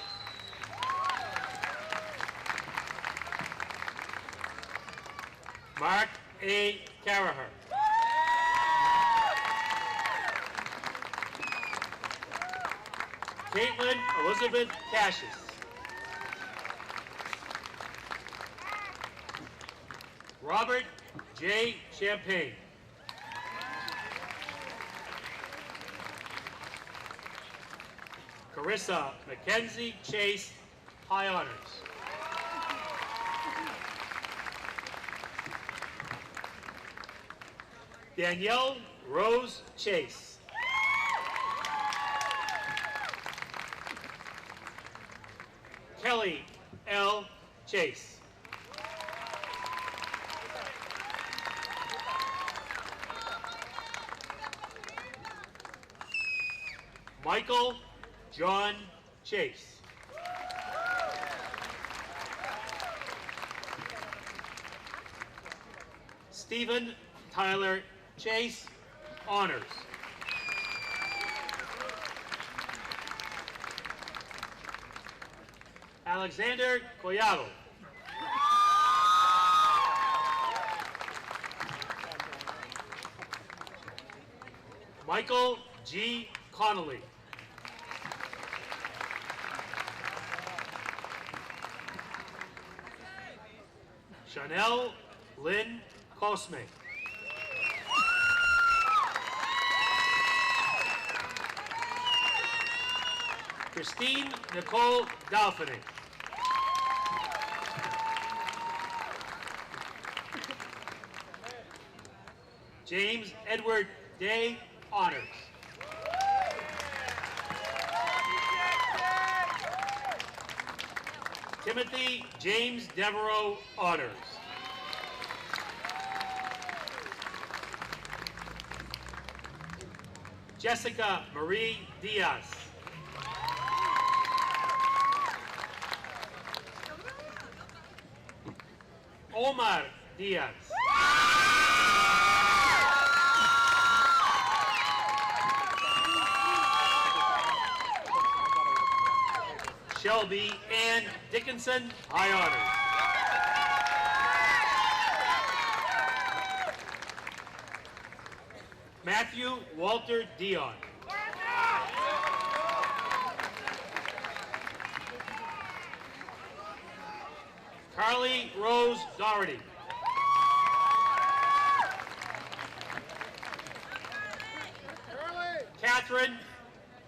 Mark A. Caraher. Caitlin Elizabeth Cassius. Robert J. Champagne. Carissa Mackenzie Chase, High Honors. Danielle Rose Chase. Kelly L. Chase. Michael John Chase. Stephen Tyler Chase, Honors. Alexander Collado. Michael G. Connolly. Chanel Lynn Cosme. Christine Nicole Dauphine. James Edward Day, Honors. Timothy James Devereaux, Honors. Jessica Marie Diaz. Omar Diaz. Shelby Ann Dickinson, High Honors. Matthew Walter Dion. Carly Rose Doherty. Catherine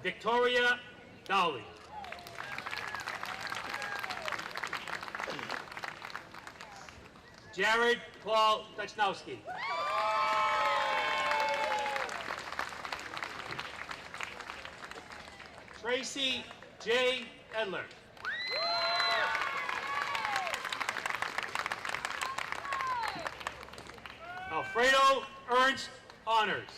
Victoria Dowley. Jared Paul Dachnowski. Tracy J. Edler. Alfredo Ernst Honors.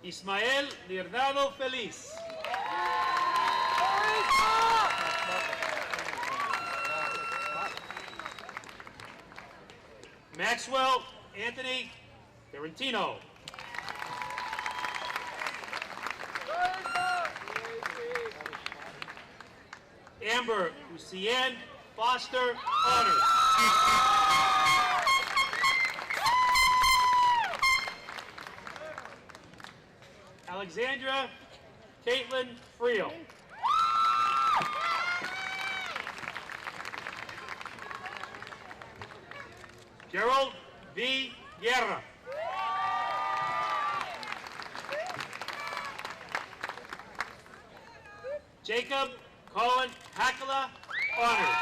Ismael Leonardo Feliz. Maxwell Anthony Ferrentino. Amber Lucienne Foster Honors. Alexandra Caitlin Friel. Gerald V. Guerra. Jacob Colin Hakala Honors.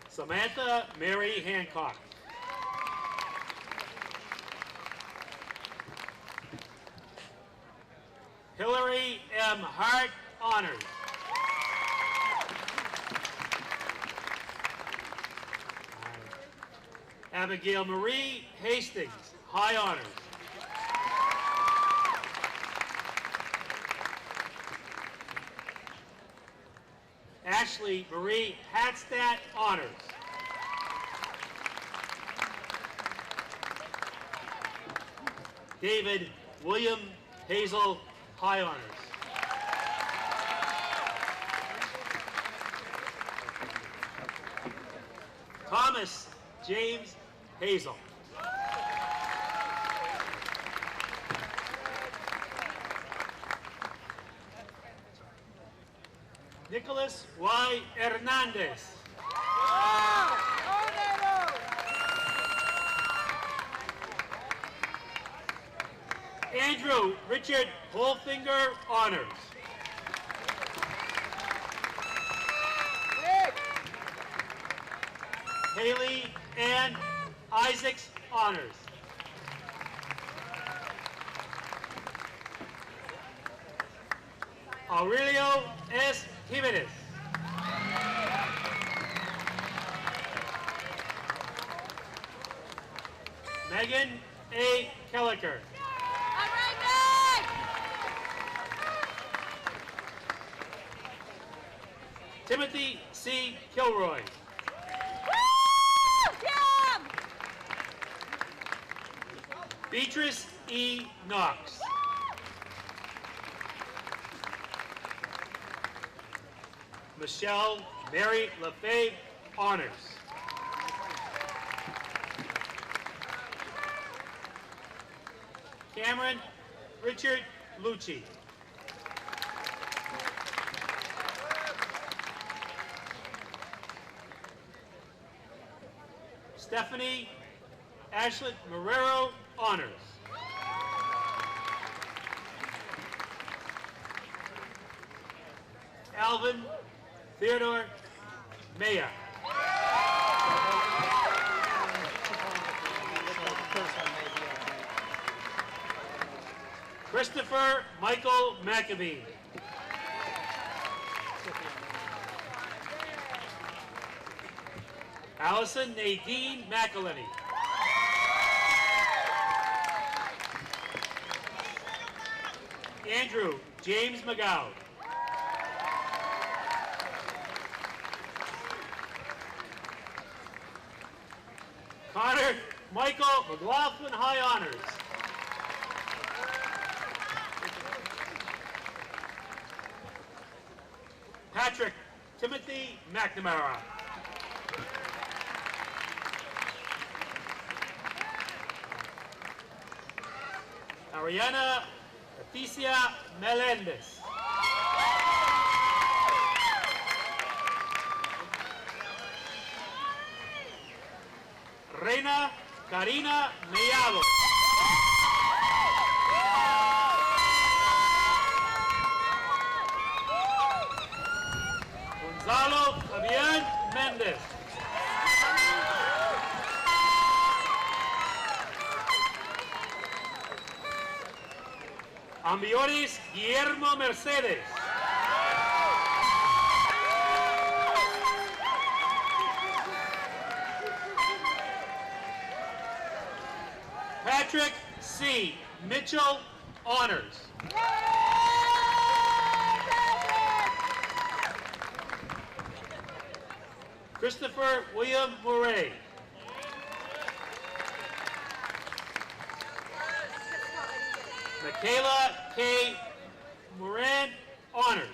Samantha Mary Hancock. Hillary M. Hart Honors. Abigail Marie Hastings, High Honors. Ashley Marie Hatstat Honors. David William Hazel, High Honors. Thomas James Hazel. Nicholas Y. Hernandez. Andrew Richard Holfinger Honors. Haley Ann Isaacs Honors. Aurelio S. Jimenez. Megan A. Kelliker. Timothy C. Kilroy. Beatrice E. Knox. Michelle Mary LaFave Honors. Cameron Richard Lucci. Stephanie Ashlet Marrero Honors. Alvin Theodore Maya. Christopher Michael McAbee. Allison Nadine McElhenney. Andrew James McGowan. Connor Michael McLaughlin High Honors. Patrick Timothy McNamara. Ariana Leticia Melendez. Reina Karina Mellado. Gonzalo Javier Mendez. Ambioris Guillermo Mercedes. Patrick C. Mitchell Honors. Christopher William Murray. Michaela K. Moran Honors.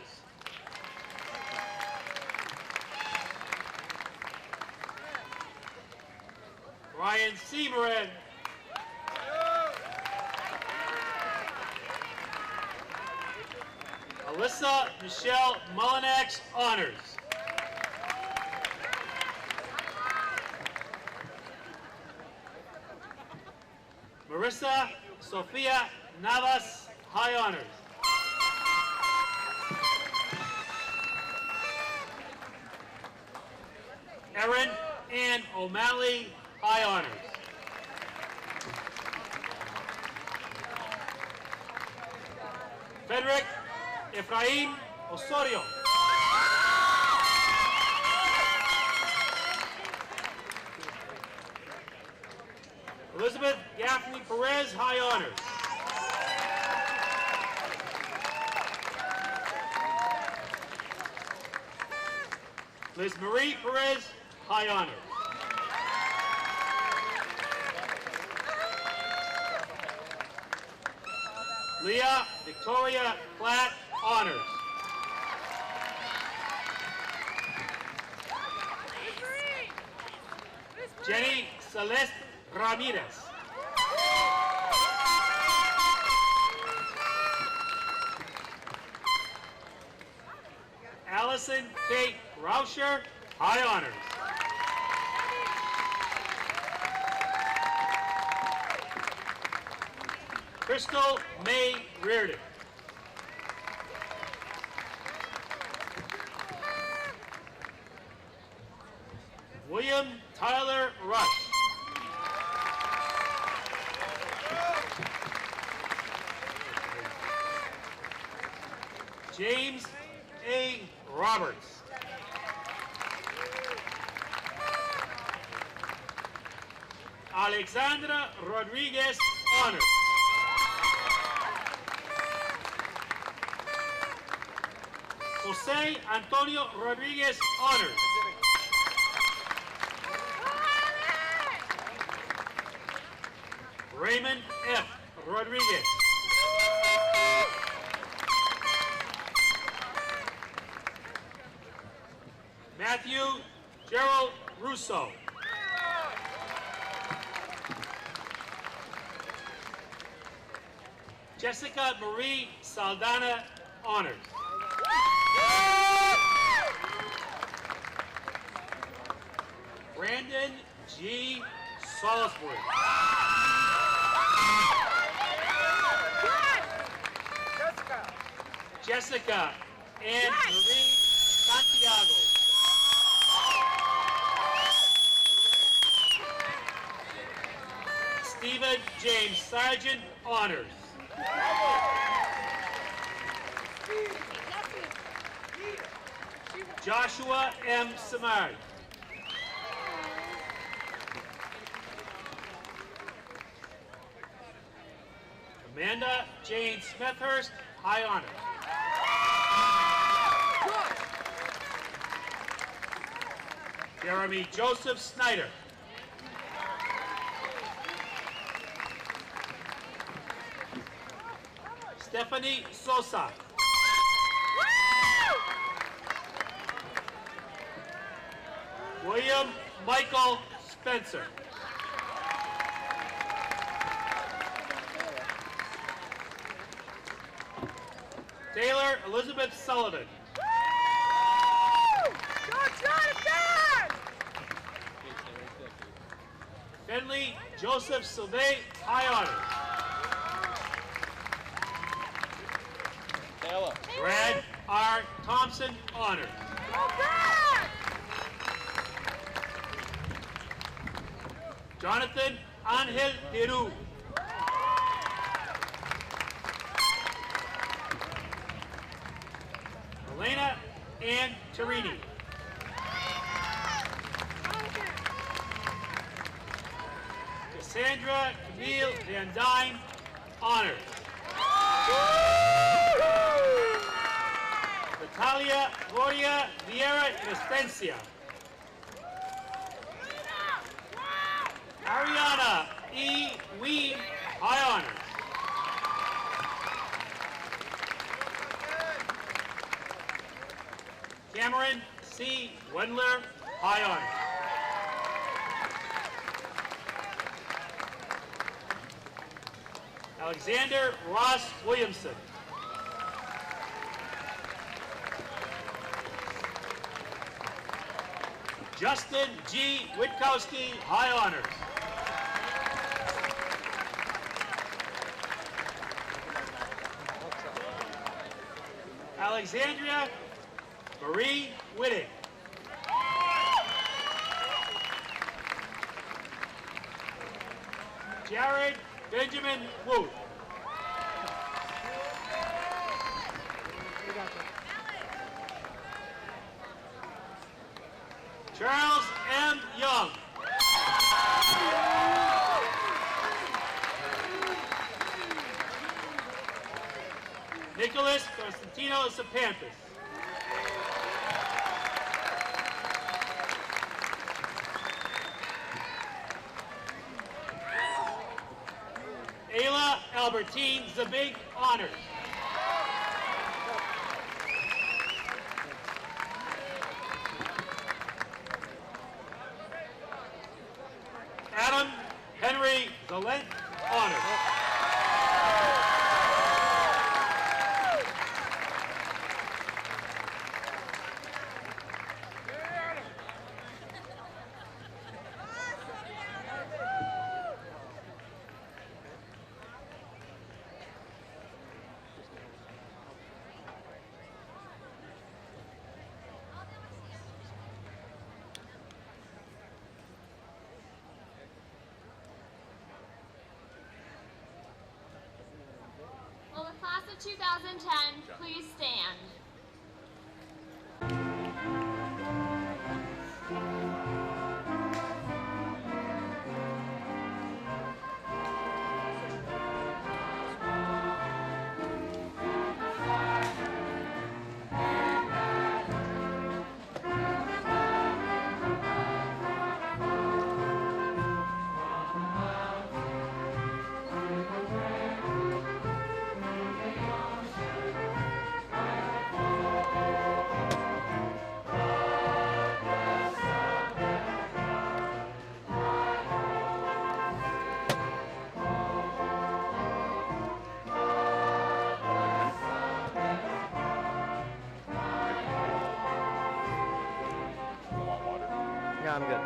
Ryan C. Moran. Alyssa Michelle Mullinax Honors. Marissa Sophia Navas High Honors. Erin Ann O'Malley High Honors. Frederick Efraim Osorio. Elizabeth Gaffney Perez High Honors. Liz Marie Perez High Honors. Leah Victoria Platt Honors. Jenny Celeste Ramirez. Allison Kate Rauscher High Honors. Crystal May Reardon. William Tyler Rush. James A. Roberts. Alexandra Rodriguez Honors. Jose Antonio Rodriguez Honors. Raymond F. Rodriguez. Matthew Gerald Russo. Jessica Marie Saldana Honors. Brandon G. Salisbury. Jessica Ann Marie Santiago. Stephen James Sargent Honors. Joshua M. Samard. Amanda Jane Smithhurst, High Honors. Jeremy Joseph Snyder. Stephanie Sosa. William Michael Spencer. Taylor Elizabeth Sullivan. Finley Joseph Sylvain, high honors. Taylor. Brad R. Thompson, honors. Jonathan Angel Peru. Elena Ann Torini. Cassandra Camille Van Dyne, honors. Natalia Gloria Vieira Estencia. Ariana E. Wee, high honors. Cameron C. Wendler, high honors. Alexander Ross Williamson. Justin G. Witkowski, high honors. Alexandria Marie Whitting. Jared Benjamin Wu. Charles M. Young. Nicholas Constantino Sapantis. Ayla Albertine Zabig, honors. Adam Henry Zalent, honors. Will the class of 2010 please stand? Yeah, I'm good.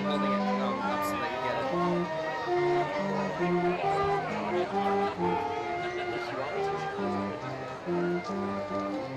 I'm holding it up so that you get it.